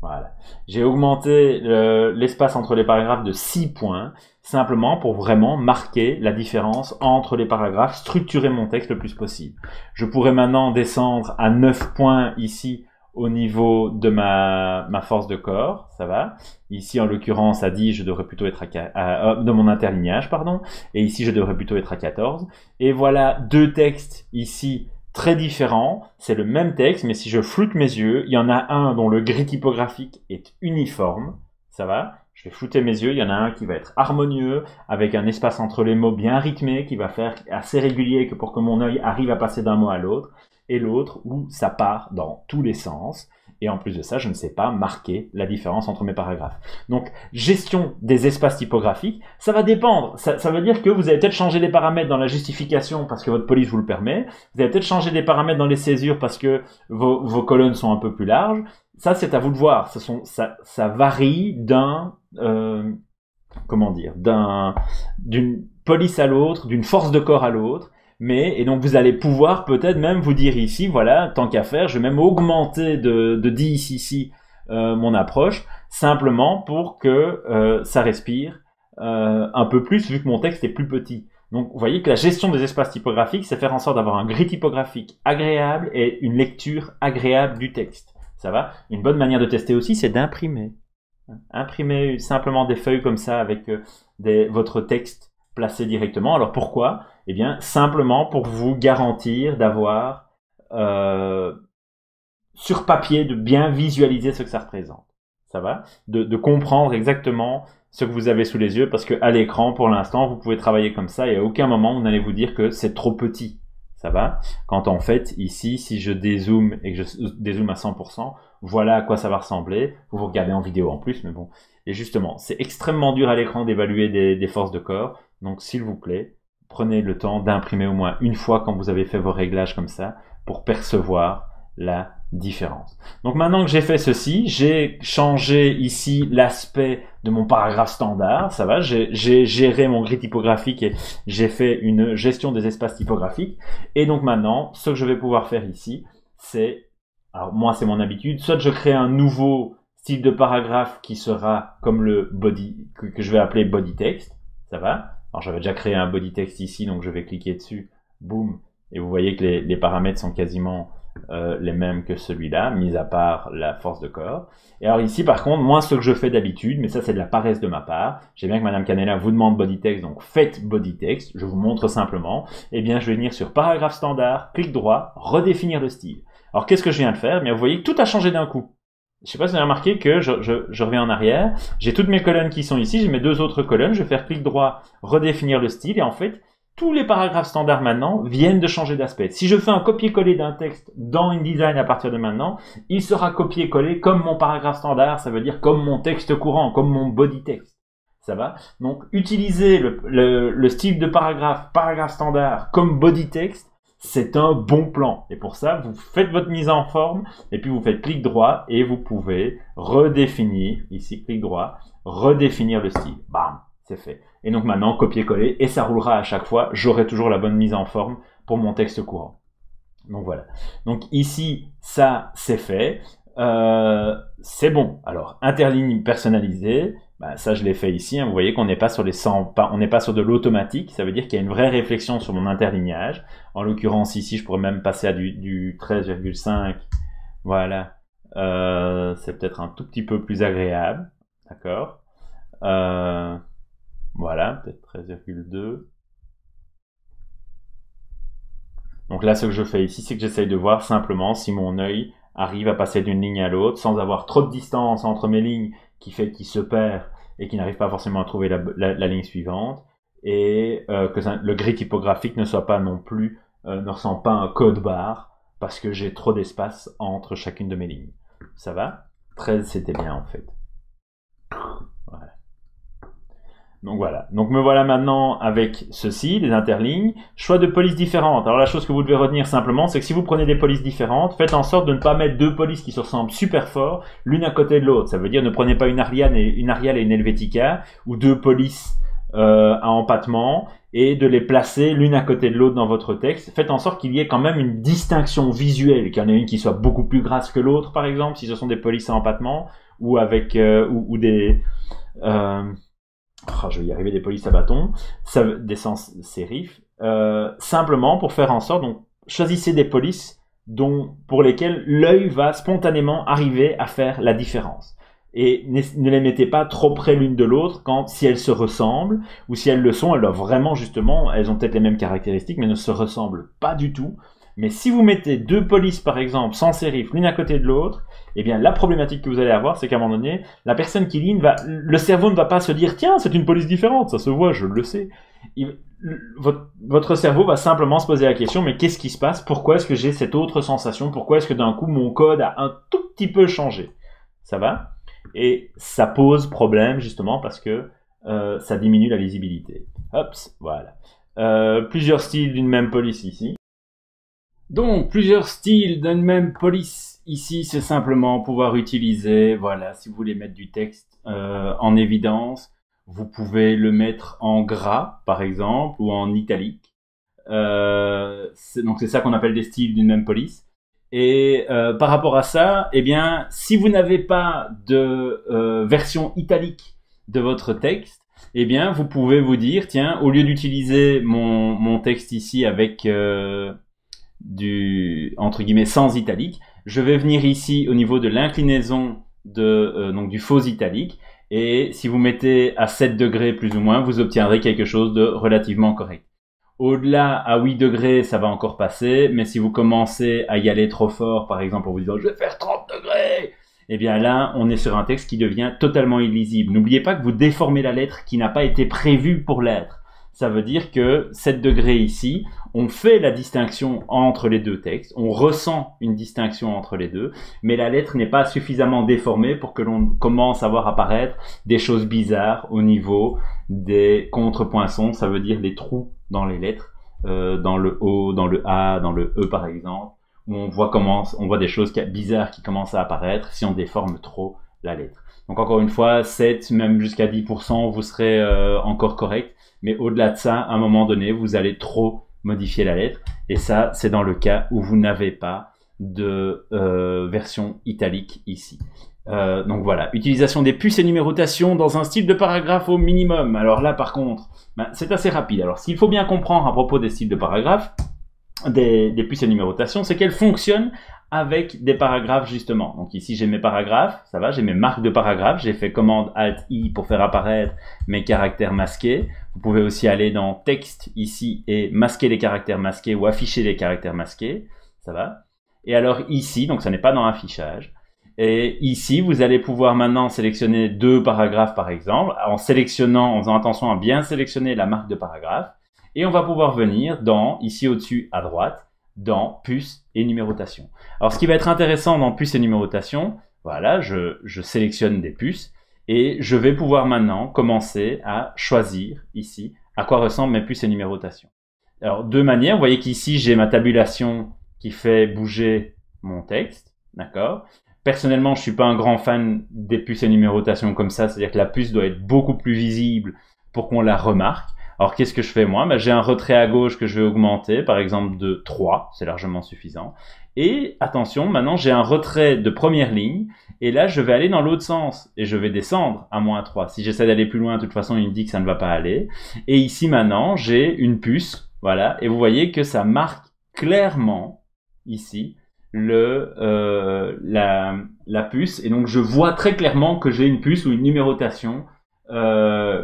Voilà. J'ai augmenté l'espace entre les paragraphes de 6 points, simplement pour vraiment marquer la différence entre les paragraphes, structurer mon texte le plus possible. Je pourrais maintenant descendre à 9 points ici au niveau de ma force de corps, ça va. Ici, en l'occurrence, à 10, je devrais plutôt être de mon interlignage, pardon. Et ici, je devrais plutôt être à 14. Et voilà 2 textes ici très différent, c'est le même texte, mais si je floute mes yeux, il y en a un dont le gris typographique est uniforme, ça va, je vais flouter mes yeux, il y en a un qui va être harmonieux, avec un espace entre les mots bien rythmé, qui va faire assez régulier que pour que mon œil arrive à passer d'un mot à l'autre, et l'autre où ça part dans tous les sens, Et en plus de ça, je ne sais pas marquer la différence entre mes paragraphes. Donc, gestion des espaces typographiques, ça va dépendre. Ça veut dire que vous avez peut-être changé des paramètres dans la justification parce que votre police vous le permet. Vous avez peut-être changé des paramètres dans les césures parce que vos colonnes sont un peu plus larges. Ça, c'est à vous de voir. Ça varie d'une police à l'autre, d'une force de corps à l'autre. Et donc vous allez pouvoir peut-être même vous dire ici, voilà, tant qu'à faire, je vais même augmenter de 10 ici mon approche, simplement pour que ça respire un peu plus, vu que mon texte est plus petit. Donc vous voyez que la gestion des espaces typographiques, c'est faire en sorte d'avoir un gris typographique agréable et une lecture agréable du texte. Ça va? Une bonne manière de tester aussi, c'est d'imprimer. Imprimer simplement des feuilles comme ça avec votre texte placé directement. Alors pourquoi? Eh bien, simplement pour vous garantir d'avoir sur papier, de bien visualiser ce que ça représente. Ça va? De comprendre exactement ce que vous avez sous les yeux, parce que à l'écran, pour l'instant, vous pouvez travailler comme ça et à aucun moment vous n'allez vous dire que c'est trop petit. Ça va? Quand en fait, ici, si je dézoome et que je dézoome à 100%, voilà à quoi ça va ressembler. Vous regardez en vidéo en plus, mais bon. Et justement, c'est extrêmement dur à l'écran d'évaluer des forces de corps. Donc, s'il vous plaît, prenez le temps d'imprimer au moins une fois quand vous avez fait vos réglages comme ça pour percevoir la différence. Donc maintenant que j'ai fait ceci, j'ai changé ici l'aspect de mon paragraphe standard, ça va, j'ai géré mon gris typographique et j'ai fait une gestion des espaces typographiques. Et donc maintenant, ce que je vais pouvoir faire ici, c'est, alors moi c'est mon habitude, soit je crée un nouveau style de paragraphe qui sera comme le body, que je vais appeler body text, ça va. Alors j'avais déjà créé un body text ici, donc je vais cliquer dessus, boum, et vous voyez que les paramètres sont quasiment les mêmes que celui-là, mis à part la force de corps. Et alors ici, par contre, moi, ce que je fais d'habitude, mais ça c'est de la paresse de ma part, j'ai bien que Madame Canella vous demande body text, donc faites body text, je vous montre simplement, eh bien je vais venir sur paragraphe standard, clic droit, redéfinir le style. Alors qu'est-ce que je viens de faire? Eh bien vous voyez que tout a changé d'un coup. Je sais pas si vous avez remarqué que je reviens en arrière, j'ai toutes mes colonnes qui sont ici, j'ai mes deux autres colonnes, je vais faire clic droit, redéfinir le style, et en fait, tous les paragraphes standards maintenant viennent de changer d'aspect. Si je fais un copier-coller d'un texte dans InDesign à partir de maintenant, il sera copié-collé comme mon paragraphe standard, ça veut dire comme mon texte courant, comme mon body text. Ça va? Donc, utiliser le style de paragraphe standard comme body text, c'est un bon plan. Et pour ça, vous faites votre mise en forme, et puis vous faites clic droit, et vous pouvez redéfinir, ici, clic droit, redéfinir le style. Bam! C'est fait. Et donc maintenant, copier-coller, et ça roulera à chaque fois. J'aurai toujours la bonne mise en forme pour mon texte courant. Donc voilà. Donc ici, ça, c'est fait. C'est bon. Alors, interligne personnalisée, bah, ça, je l'ai fait ici. Hein. Vous voyez qu'on n'est pas sur les 100 pas, on n'est pas sur de l'automatique. Ça veut dire qu'il y a une vraie réflexion sur mon interlignage. En l'occurrence, ici, je pourrais même passer à du 13,5. Voilà. C'est peut-être un tout petit peu plus agréable. D'accord. Voilà, peut-être 13,2. Donc là, ce que je fais ici, c'est que j'essaye de voir simplement si mon œil arrive à passer d'une ligne à l'autre sans avoir trop de distance entre mes lignes qui fait qu'il se perd et qu'il n'arrive pas forcément à trouver la ligne suivante, et que le gris typographique ne soit pas non plus, ne ressemble pas à un code barre parce que j'ai trop d'espace entre chacune de mes lignes. Ça va? 13, c'était bien en fait. Voilà. Donc voilà. Donc me voilà maintenant avec ceci, les interlignes. Choix de polices différentes. Alors la chose que vous devez retenir simplement, c'est que si vous prenez des polices différentes, faites en sorte de ne pas mettre deux polices qui se ressemblent super fort l'une à côté de l'autre. Ça veut dire ne prenez pas une Arial et une Helvetica ou deux polices à empattement et de les placer l'une à côté de l'autre dans votre texte. Faites en sorte qu'il y ait quand même une distinction visuelle, qu'il y en ait une qui soit beaucoup plus grasse que l'autre, par exemple, si ce sont des polices à empattement ou avec ou des je vais y arriver, des polices à bâton, des sens sérifs, simplement pour faire en sorte, donc choisissez des polices pour lesquelles l'œil va spontanément arriver à faire la différence. Et ne les mettez pas trop près l'une de l'autre si elles se ressemblent, ou si elles le sont, elles doivent vraiment justement, elles ont peut-être les mêmes caractéristiques, mais ne se ressemblent pas du tout. Mais si vous mettez deux polices, par exemple, sans sérif, l'une à côté de l'autre, eh bien, la problématique que vous allez avoir, c'est qu'à un moment donné, la personne qui lit, le cerveau ne va pas se dire, tiens, c'est une police différente, ça se voit, je le sais. Votre cerveau va simplement se poser la question, mais qu'est-ce qui se passe? Pourquoi est-ce que j'ai cette autre sensation? Pourquoi est-ce que d'un coup, mon code a un tout petit peu changé? Ça va? Et ça pose problème, justement, parce que ça diminue la lisibilité. Hop, voilà. Plusieurs styles d'une même police ici. Donc, plusieurs styles d'une même police ici, c'est simplement pouvoir utiliser, voilà, si vous voulez mettre du texte en évidence, vous pouvez le mettre en gras, par exemple, ou en italique. Donc, c'est ça qu'on appelle des styles d'une même police. Et par rapport à ça, eh bien, si vous n'avez pas de version italique de votre texte, eh bien, vous pouvez vous dire, tiens, au lieu d'utiliser mon texte ici avec entre guillemets, sans italique, je vais venir ici au niveau de l'inclinaison donc du faux italique, et si vous mettez à 7 degrés plus ou moins, vous obtiendrez quelque chose de relativement correct. Au-delà, à 8 degrés, ça va encore passer, mais si vous commencez à y aller trop fort, par exemple, en vous disant « je vais faire 30 degrés », eh bien là, on est sur un texte qui devient totalement illisible. N'oubliez pas que vous déformez la lettre qui n'a pas été prévue pour l'être. Ça veut dire que 7 degrés ici, on fait la distinction entre les deux textes, on ressent une distinction entre les deux, mais la lettre n'est pas suffisamment déformée pour que l'on commence à voir apparaître des choses bizarres au niveau des contrepoinçons, ça veut dire les trous dans les lettres, dans le O, dans le A, dans le E par exemple, où on voit des choses bizarres qui commencent à apparaître si on déforme trop la lettre. Donc encore une fois, 7, même jusqu'à 10%, vous serez encore correct. Mais au-delà de ça, à un moment donné, vous allez trop modifier la lettre. Et ça, c'est dans le cas où vous n'avez pas de version italique ici. Donc voilà, utilisation des puces et numérotation dans un style de paragraphe au minimum. Alors là, par contre, c'est assez rapide. Alors, ce qu'il faut bien comprendre à propos des styles de paragraphes, des puces et numérotation, c'est qu'elles fonctionnent avec des paragraphes justement. Donc ici j'ai mes paragraphes, ça va, j'ai mes marques de paragraphes, j'ai fait commande Alt-I pour faire apparaître mes caractères masqués. Vous pouvez aussi aller dans texte ici et masquer les caractères masqués ou afficher les caractères masqués, ça va. Et alors ici, donc ça n'est pas dans affichage, et ici vous allez pouvoir maintenant sélectionner deux paragraphes par exemple, en faisant attention à bien sélectionner la marque de paragraphe, et on va pouvoir venir ici au-dessus à droite, dans puces et numérotation. Alors ce qui va être intéressant dans puces et numérotation, voilà, je sélectionne des puces et je vais pouvoir maintenant commencer à choisir ici à quoi ressemblent mes puces et numérotation. Alors deux manières, vous voyez qu'ici j'ai ma tabulation qui fait bouger mon texte, d'accord? Personnellement, je suis pas un grand fan des puces et numérotation comme ça, c'est-à-dire que la puce doit être beaucoup plus visible pour qu'on la remarque. Alors, qu'est-ce que je fais moi? J'ai un retrait à gauche que je vais augmenter, par exemple de 3, c'est largement suffisant. Et attention, maintenant j'ai un retrait de première ligne, et là je vais aller dans l'autre sens, et je vais descendre à -3. Si j'essaie d'aller plus loin, de toute façon il me dit que ça ne va pas aller. Et ici maintenant, j'ai une puce, voilà, et vous voyez que ça marque clairement, ici, la puce, et donc je vois très clairement que j'ai une puce ou une numérotation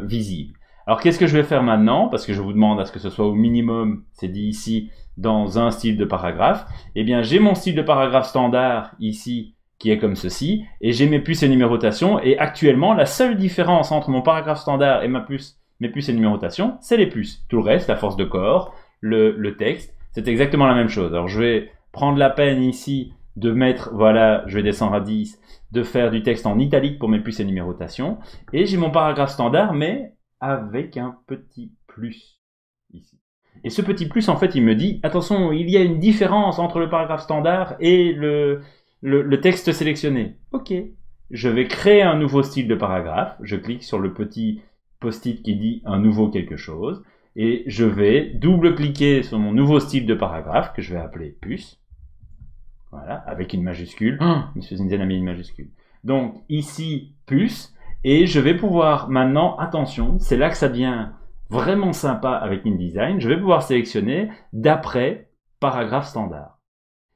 visible. Alors, qu'est-ce que je vais faire maintenant? Parce que je vous demande à ce que ce soit au minimum, c'est dit ici, dans un style de paragraphe. Eh bien, j'ai mon style de paragraphe standard ici, qui est comme ceci, et j'ai mes puces et numérotation, et actuellement, la seule différence entre mon paragraphe standard et mes puces et numérotation, c'est les puces. Tout le reste, la force de corps, le texte, c'est exactement la même chose. Alors, je vais prendre la peine ici de mettre, voilà, je vais descendre à 10, de faire du texte en italique pour mes puces et numérotation, et j'ai mon paragraphe standard, mais avec un petit plus ici. Et ce petit plus, en fait, il me dit, attention, il y a une différence entre le paragraphe standard et le texte sélectionné. Ok, je vais créer un nouveau style de paragraphe, je clique sur le petit post-it qui dit un nouveau quelque chose, et je vais double-cliquer sur mon nouveau style de paragraphe, que je vais appeler puce, voilà, avec une majuscule, Monsieur Zinzen a mis une majuscule. Donc, ici, puce, et je vais pouvoir maintenant, attention, c'est là que ça devient vraiment sympa avec InDesign, je vais pouvoir sélectionner d'après paragraphe standard.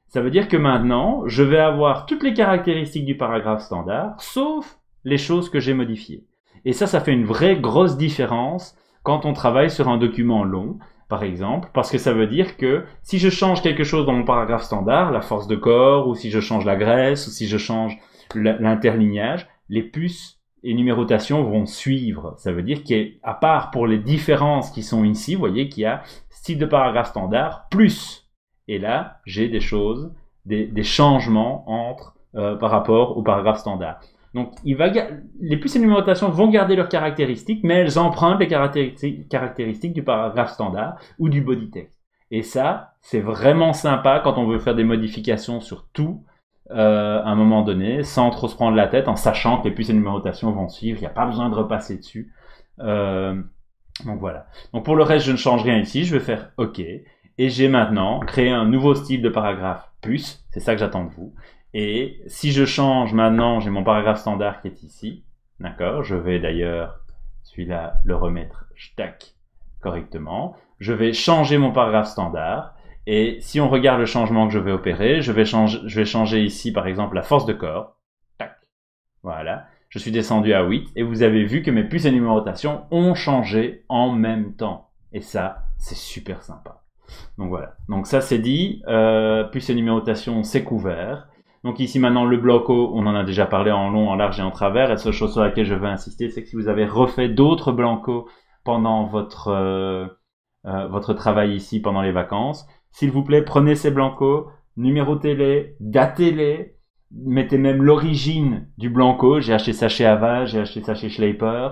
Ça veut dire que maintenant, je vais avoir toutes les caractéristiques du paragraphe standard, sauf les choses que j'ai modifiées. Et ça fait une vraie grosse différence quand on travaille sur un document long. par exemple, parce que ça veut dire que si je change quelque chose dans mon paragraphe standard, la force de corps, ou si je change la graisse, ou si je change l'interlignage, les puces et numérotations vont suivre. Ça veut dire qu'à part pour les différences qui sont ici, vous voyez qu'il y a style de paragraphe standard plus. Et là, j'ai des choses, des changements entre par rapport au paragraphe standard. Donc, les puces et numérotations vont garder leurs caractéristiques, mais elles empruntent les caractéristiques du paragraphe standard ou du body text. Et ça, c'est vraiment sympa quand on veut faire des modifications sur tout à un moment donné, sans trop se prendre la tête, en sachant que les puces et numérotations vont suivre. Il n'y a pas besoin de repasser dessus. Donc voilà. Donc pour le reste, je ne change rien ici. Je vais faire OK. Et j'ai maintenant créé un nouveau style de paragraphe puce. C'est ça que j'attends de vous. Et si je change maintenant, j'ai mon paragraphe standard qui est ici. D'accord? Je vais d'ailleurs, celui-là, le remettre, tac, correctement. Je vais changer mon paragraphe standard. Et si on regarde le changement que je vais opérer, je vais changer ici, par exemple, la force de corps. Tac. Voilà. Je suis descendu à 8. Et vous avez vu que mes puces et numérotations ont changé en même temps. Et ça, c'est super sympa. Donc voilà. Donc ça, c'est dit. Puces et numérotations, c'est couvert. Donc ici maintenant le bloco, on en a déjà parlé en long, en large et en travers. Et la seule chose sur laquelle je veux insister, c'est que si vous avez refait d'autres blancos pendant votre travail ici, pendant les vacances, s'il vous plaît, prenez ces blancos, numérotez-les, datez-les, mettez même l'origine du blanco. J'ai acheté ça chez Ava, j'ai acheté ça chez Schleiper.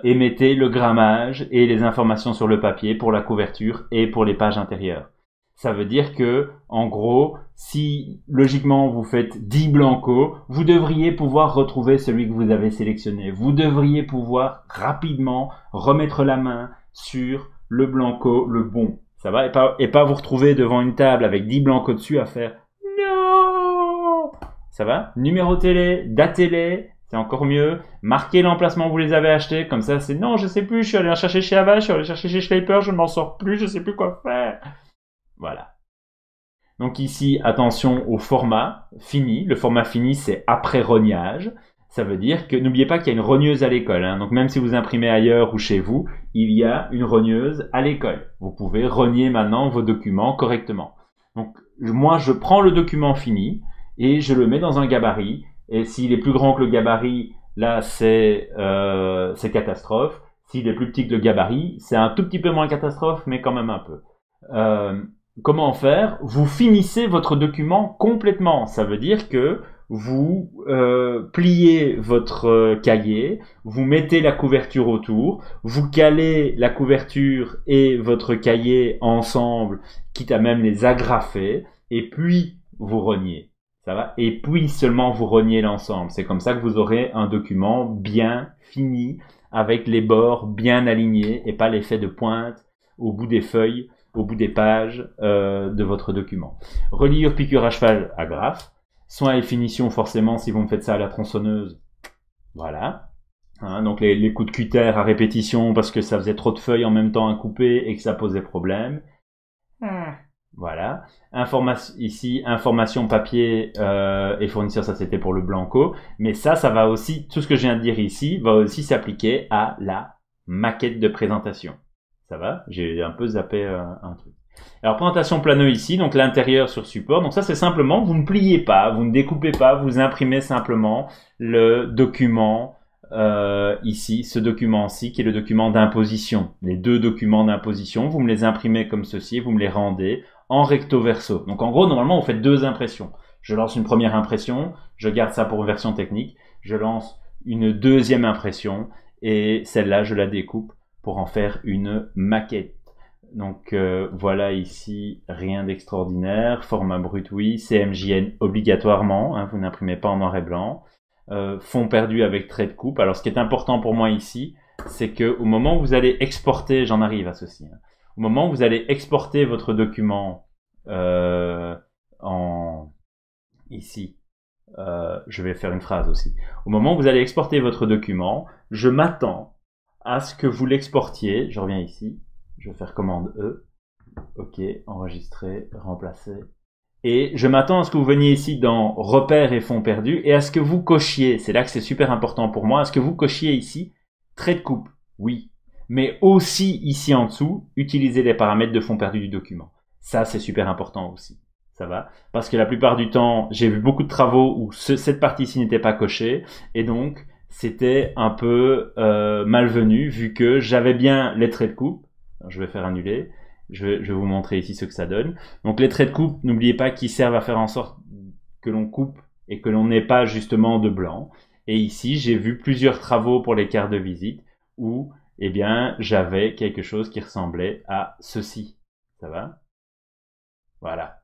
Et mettez le grammage et les informations sur le papier pour la couverture et pour les pages intérieures. Ça veut dire que, en gros, si logiquement vous faites 10 blancos, vous devriez pouvoir retrouver celui que vous avez sélectionné. Vous devriez pouvoir rapidement remettre la main sur le blanco, le bon. Ça va? Et pas vous retrouver devant une table avec 10 blancos dessus à faire non! Ça va? Numérotez-les, datez-les, c'est encore mieux. Marquez l'emplacement où vous les avez achetés, comme ça c'est non, je sais plus, je suis allé en chercher chez Ava, je suis allé chercher chez Schleiper, je ne m'en sors plus, je sais plus quoi faire. Voilà. Donc ici, attention au format fini. Le format fini, c'est après rognage. Ça veut dire que, n'oubliez pas qu'il y a une rogneuse à l'école. Hein. Donc même si vous imprimez ailleurs ou chez vous, il y a une rogneuse à l'école. Vous pouvez rogner maintenant vos documents correctement. Donc moi, je prends le document fini et je le mets dans un gabarit. Et s'il est plus grand que le gabarit, là, c'est catastrophe. S'il est plus petit que le gabarit, c'est un tout petit peu moins catastrophe, mais quand même un peu. Comment faire? Vous finissez votre document complètement. Ça veut dire que vous pliez votre cahier, vous mettez la couverture autour, vous calez la couverture et votre cahier ensemble, quitte à même les agrafer, et puis vous rognez. Ça va? Et puis seulement vous rognez l'ensemble. C'est comme ça que vous aurez un document bien fini, avec les bords bien alignés et pas l'effet de pointe au bout des feuilles, au bout des pages de votre document. Reliure, piqûre à cheval, agrafe. Soin et finition, forcément, si vous me faites ça à la tronçonneuse. Voilà. Hein, donc les coups de cutter à répétition parce que ça faisait trop de feuilles en même temps à couper et que ça posait problème. Voilà. Ici, information papier et fournisseur, ça c'était pour le blanco. Mais ça va aussi, tout ce que je viens de dire ici, va aussi s'appliquer à la maquette de présentation. Ça va? J'ai un peu zappé un truc. Alors, présentation plano ici, donc l'intérieur sur support. Donc ça, c'est simplement, vous ne pliez pas, vous ne découpez pas, vous imprimez simplement le document ici, ce document-ci, qui est le document d'imposition. Les deux documents d'imposition, vous me les imprimez comme ceci, vous me les rendez en recto verso. Donc en gros, normalement, vous faites deux impressions. Je lance une première impression, je garde ça pour une version technique, je lance une deuxième impression, et celle-là, je la découpe pour en faire une maquette. Donc voilà ici, rien d'extraordinaire. Format brut, oui. CMJN obligatoirement, hein, vous n'imprimez pas en noir et blanc. Fond perdu avec trait de coupe. Alors ce qui est important pour moi ici, c'est que au moment où vous allez exporter, j'en arrive à ceci, hein, au moment où vous allez exporter votre document ici, je vais faire une phrase aussi. Au moment où vous allez exporter votre document, je m'attends à ce que vous l'exportiez. Je reviens ici, je vais faire commande E, ok, enregistrer, remplacer, et je m'attends à ce que vous veniez ici dans repères et fonds perdus et à ce que vous cochiez, c'est là que c'est super important pour moi, à ce que vous cochiez ici trait de coupe, oui, mais aussi ici en dessous, utiliser les paramètres de fond perdu du document. Ça, c'est super important aussi. Ça va? Parce que la plupart du temps, j'ai vu beaucoup de travaux où cette partie-ci n'était pas cochée, et donc c'était un peu malvenu, vu que j'avais bien les traits de coupe. Alors, je vais faire annuler. Je vais vous montrer ici ce que ça donne. Donc les traits de coupe, n'oubliez pas qu'ils servent à faire en sorte que l'on coupe et que l'on n'ait pas justement de blanc. Et ici, j'ai vu plusieurs travaux pour les cartes de visite où, eh bien, j'avais quelque chose qui ressemblait à ceci. Ça va? Voilà.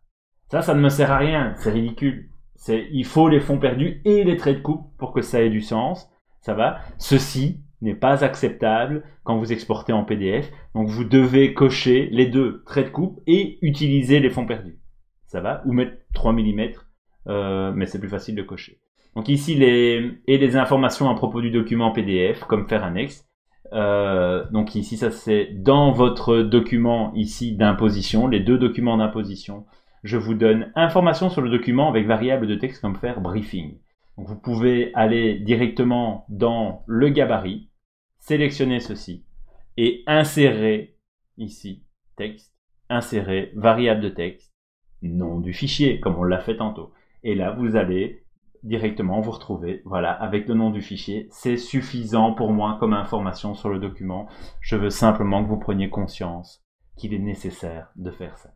Ça ne me sert à rien. C'est ridicule. Il faut les fonds perdus et les traits de coupe pour que ça ait du sens. Ça va? Ceci n'est pas acceptable quand vous exportez en PDF. Donc, vous devez cocher les deux, traits de coupe et utiliser les fonds perdus. Ça va? Ou mettre 3 mm, mais c'est plus facile de cocher. Donc ici, les informations à propos du document PDF, comme faire annexe. Donc ici, ça c'est dans votre document ici d'imposition, les deux documents d'imposition. Je vous donne information sur le document avec variable de texte comme faire briefing. Donc vous pouvez aller directement dans le gabarit, sélectionner ceci et insérer ici texte, insérer variable de texte, nom du fichier comme on l'a fait tantôt. Et là vous allez directement vous retrouver, voilà, avec le nom du fichier. C'est suffisant pour moi comme information sur le document. Je veux simplement que vous preniez conscience qu'il est nécessaire de faire ça.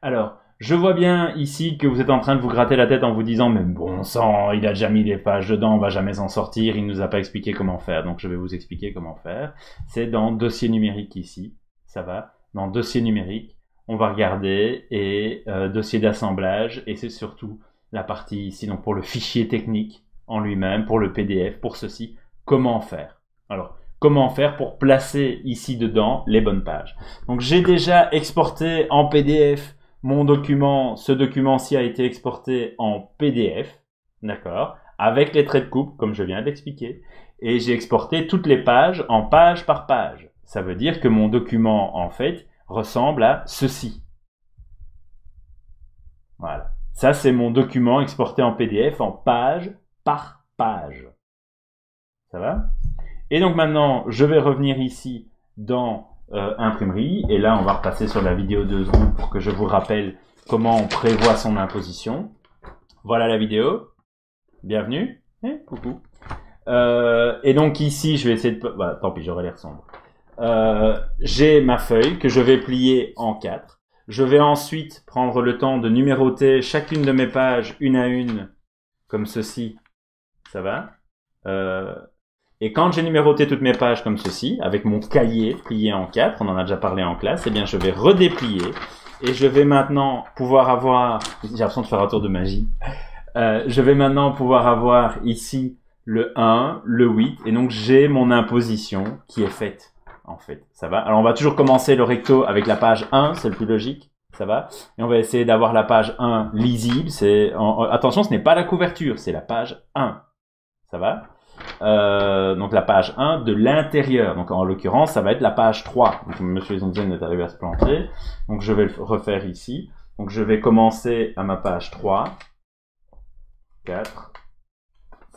Alors, je vois bien ici que vous êtes en train de vous gratter la tête en vous disant « Mais bon sang, il a déjà mis les pages dedans, on va jamais en sortir, il nous a pas expliqué comment faire. » Donc je vais vous expliquer comment faire. C'est dans dossier numérique ici, ça va. Dans dossier numérique, on va regarder et dossier d'assemblage, et c'est surtout la partie ici, donc pour le fichier technique en lui-même, pour le PDF, pour ceci, comment faire. Alors, comment faire pour placer ici dedans les bonnes pages. Donc j'ai déjà exporté en PDF mon document, ce document-ci a été exporté en PDF, d'accord, avec les traits de coupe, comme je viens d'expliquer, et j'ai exporté toutes les pages en page par page. Ça veut dire que mon document, en fait, ressemble à ceci. Voilà. Ça, c'est mon document exporté en PDF en page par page. Ça va? Et donc maintenant, je vais revenir ici dans imprimerie, et là on va repasser sur la vidéo 2 secondes pour que je vous rappelle comment on prévoit son imposition. Voilà la vidéo, bienvenue, coucou. Et donc ici je vais essayer de... Bah, tant pis, j'aurai l'air sombre. J'ai ma feuille que je vais plier en 4. Je vais ensuite prendre le temps de numéroter chacune de mes pages une à une, comme ceci, ça va. Et quand j'ai numéroté toutes mes pages comme ceci, avec mon cahier plié en 4, on en a déjà parlé en classe, eh bien je vais redéplier et je vais maintenant pouvoir avoir, j'ai l'impression de faire un tour de magie, je vais maintenant pouvoir avoir ici le 1, le 8, et donc j'ai mon imposition qui est faite, en fait, ça va. Alors on va toujours commencer le recto avec la page 1, c'est le plus logique, ça va. Et on va essayer d'avoir la page 1 lisible, attention, ce n'est pas la couverture, c'est la page 1, ça va. Donc la page 1 de l'intérieur, donc en l'occurrence ça va être la page 3. Donc monsieur Zonzen est arrivé à se planter, donc je vais le refaire ici. Donc je vais commencer à ma page 3, 4,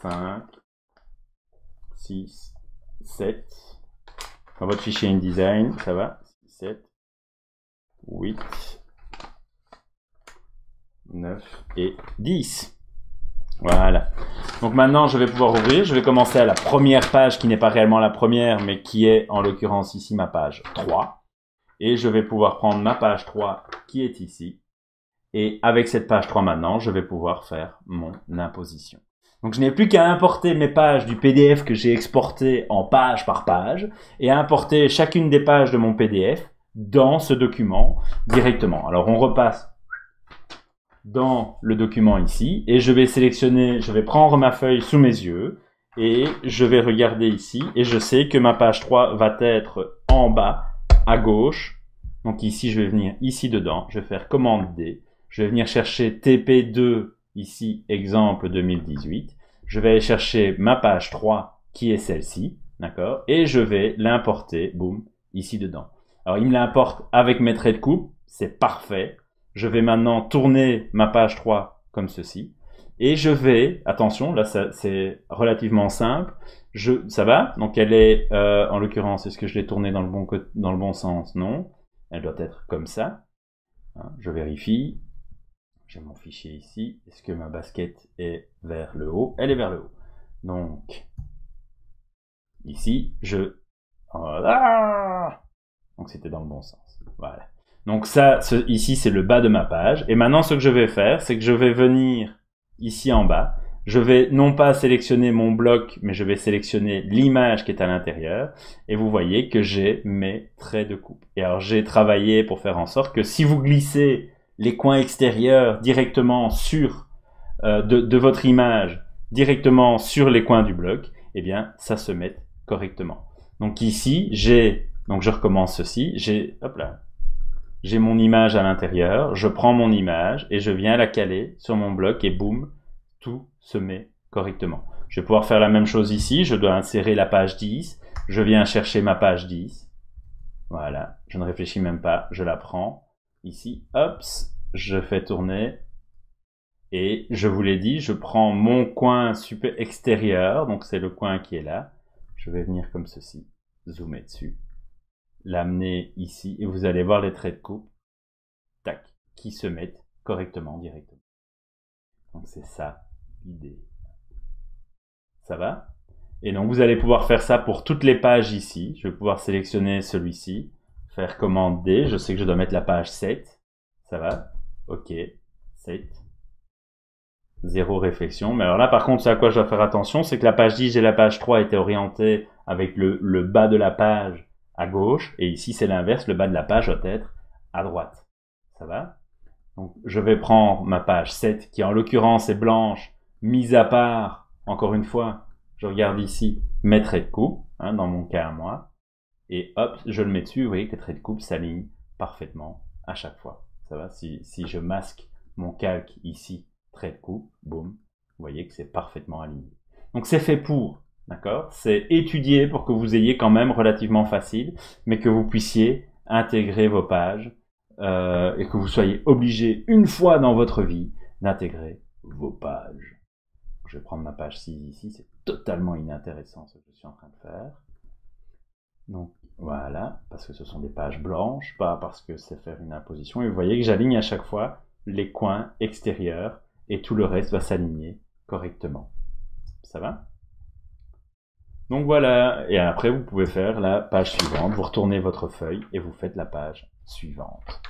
5, 6, 7, dans votre fichier InDesign, ça va, 7, 8, 9 et 10. Voilà. Donc maintenant, je vais pouvoir ouvrir. Je vais commencer à la première page qui n'est pas réellement la première, mais qui est en l'occurrence ici ma page 3. Et je vais pouvoir prendre ma page 3 qui est ici. Et avec cette page 3 maintenant, je vais pouvoir faire mon imposition. Donc je n'ai plus qu'à importer mes pages du PDF que j'ai exporté en page par page et à importer chacune des pages de mon PDF dans ce document directement. Alors on repasse dans le document ici et je vais sélectionner, je vais prendre ma feuille sous mes yeux et je vais regarder ici et je sais que ma page 3 va être en bas à gauche. Donc ici je vais venir ici dedans, je vais faire commande D, je vais venir chercher TP2 ici exemple 2018, je vais aller chercher ma page 3 qui est celle-ci, d'accord, et je vais l'importer, boum, ici dedans. Alors il me l'importe avec mes traits de coupe, c'est parfait. Je vais maintenant tourner ma page 3 comme ceci. Et je vais, attention, là c'est relativement simple, ça va? Donc elle est, en l'occurrence, est-ce que je l'ai tournée dans le bon sens? Non. Elle doit être comme ça. Hein, je vérifie. J'ai mon fichier ici. Est-ce que ma basket est vers le haut? Elle est vers le haut. Donc, ici, voilà. Donc c'était dans le bon sens. Voilà. Donc ça, ici, c'est le bas de ma page. Et maintenant, ce que je vais faire, c'est que je vais venir ici en bas. Je vais non pas sélectionner mon bloc, mais je vais sélectionner l'image qui est à l'intérieur. Et vous voyez que j'ai mes traits de coupe. Et alors, j'ai travaillé pour faire en sorte que si vous glissez les coins extérieurs directement sur de votre image, directement sur les coins du bloc, eh bien, ça se met correctement. Donc ici, donc je recommence ceci, hop là, j'ai mon image à l'intérieur, je prends mon image et je viens la caler sur mon bloc et boum, tout se met correctement. Je vais pouvoir faire la même chose ici, je dois insérer la page 10, je viens chercher ma page 10, voilà, je ne réfléchis même pas, je la prends, ici, hop, je fais tourner, et je vous l'ai dit, je prends mon coin super extérieur, donc c'est le coin qui est là, je vais venir comme ceci, zoomer dessus, l'amener ici, et vous allez voir les traits de coupe, tac, qui se mettent correctement, directement. Donc c'est ça l'idée. Ça va? Et donc vous allez pouvoir faire ça pour toutes les pages ici. Je vais pouvoir sélectionner celui-ci, faire commande D, je sais que je dois mettre la page 7. Ça va? Ok, 7. Zéro réflexion. Mais alors là, par contre, c'est à quoi je dois faire attention, c'est que la page 10 et la page 3 étaient orientées avec le bas de la page à gauche, et ici c'est l'inverse, le bas de la page doit être à droite. Ça va? Donc je vais prendre ma page 7, qui en l'occurrence est blanche, mise à part, encore une fois, je regarde ici, mes traits de coupe, hein, dans mon cas à moi, et hop, je le mets dessus, vous voyez que les traits de coupe s'alignent parfaitement à chaque fois. Ça va? Si je masque mon calque ici, trait de coupe, boum, vous voyez que c'est parfaitement aligné. Donc c'est fait pour, d'accord? C'est étudié pour que vous ayez quand même relativement facile, mais que vous puissiez intégrer vos pages et que vous soyez obligé une fois dans votre vie d'intégrer vos pages. Je vais prendre ma page 6 ici, c'est totalement inintéressant ce que je suis en train de faire. Donc voilà, parce que ce sont des pages blanches, pas parce que c'est faire une imposition. Et vous voyez que j'aligne à chaque fois les coins extérieurs et tout le reste va s'aligner correctement. Ça va? Donc voilà, et après vous pouvez faire la page suivante, vous retournez votre feuille et vous faites la page suivante.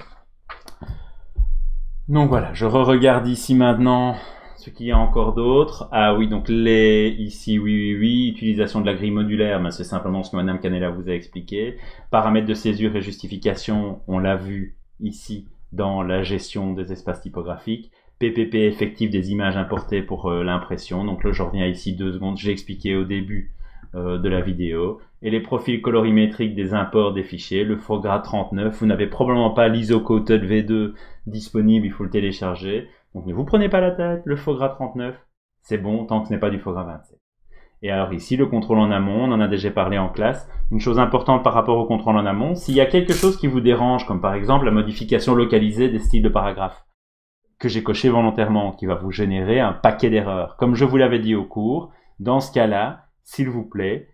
Donc voilà, je re-regarde ici maintenant ce qu'il y a encore d'autre. Ah oui, donc ici, oui, utilisation de la grille modulaire, mais c'est simplement ce que Madame Canella vous a expliqué. Paramètres de césure et justification, on l'a vu ici dans la gestion des espaces typographiques. PPP effectif des images importées pour l'impression. Donc là, je reviens ici 2 secondes. J'ai expliqué au début de la vidéo. Et les profils colorimétriques des imports des fichiers. Le FOGRA 39. Vous n'avez probablement pas l'ISO-Coated V2 disponible. Il faut le télécharger. Donc ne vous prenez pas la tête. Le FOGRA 39, c'est bon tant que ce n'est pas du FOGRA 27. Et alors ici, le contrôle en amont, on en a déjà parlé en classe. Une chose importante par rapport au contrôle en amont, s'il y a quelque chose qui vous dérange, comme par exemple la modification localisée des styles de paragraphes, que j'ai coché volontairement, qui va vous générer un paquet d'erreurs. Comme je vous l'avais dit au cours, dans ce cas-là, s'il vous plaît,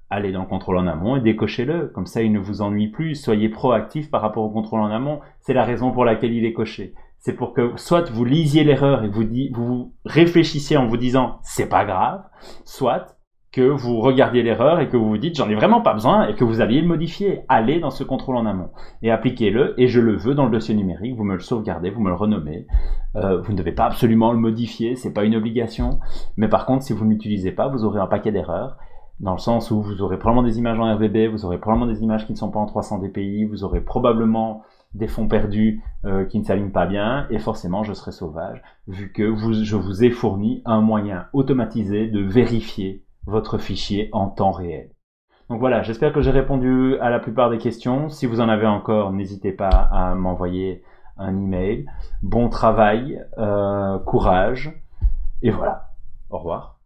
allez dans le contrôle en amont et décochez-le. Comme ça, il ne vous ennuie plus. Soyez proactif par rapport au contrôle en amont. C'est la raison pour laquelle il est coché. C'est pour que soit vous lisiez l'erreur et vous réfléchissiez en vous disant c'est pas grave, soit que vous regardiez l'erreur et que vous vous dites j'en ai vraiment pas besoin et que vous alliez le modifier. Allez dans ce contrôle en amont et appliquez-le et je le veux dans le dossier numérique, vous me le sauvegardez, vous me le renommez. Vous ne devez pas absolument le modifier, c'est pas une obligation, mais par contre si vous ne l'utilisez pas, vous aurez un paquet d'erreurs dans le sens où vous aurez probablement des images en RVB, vous aurez probablement des images qui ne sont pas en 300 dpi, vous aurez probablement des fonds perdus qui ne s'alignent pas bien, et forcément je serai sauvage, vu que je vous ai fourni un moyen automatisé de vérifier votre fichier en temps réel. Donc voilà, j'espère que j'ai répondu à la plupart des questions. Si vous en avez encore, n'hésitez pas à m'envoyer un email. Bon travail, courage, et voilà. Au revoir.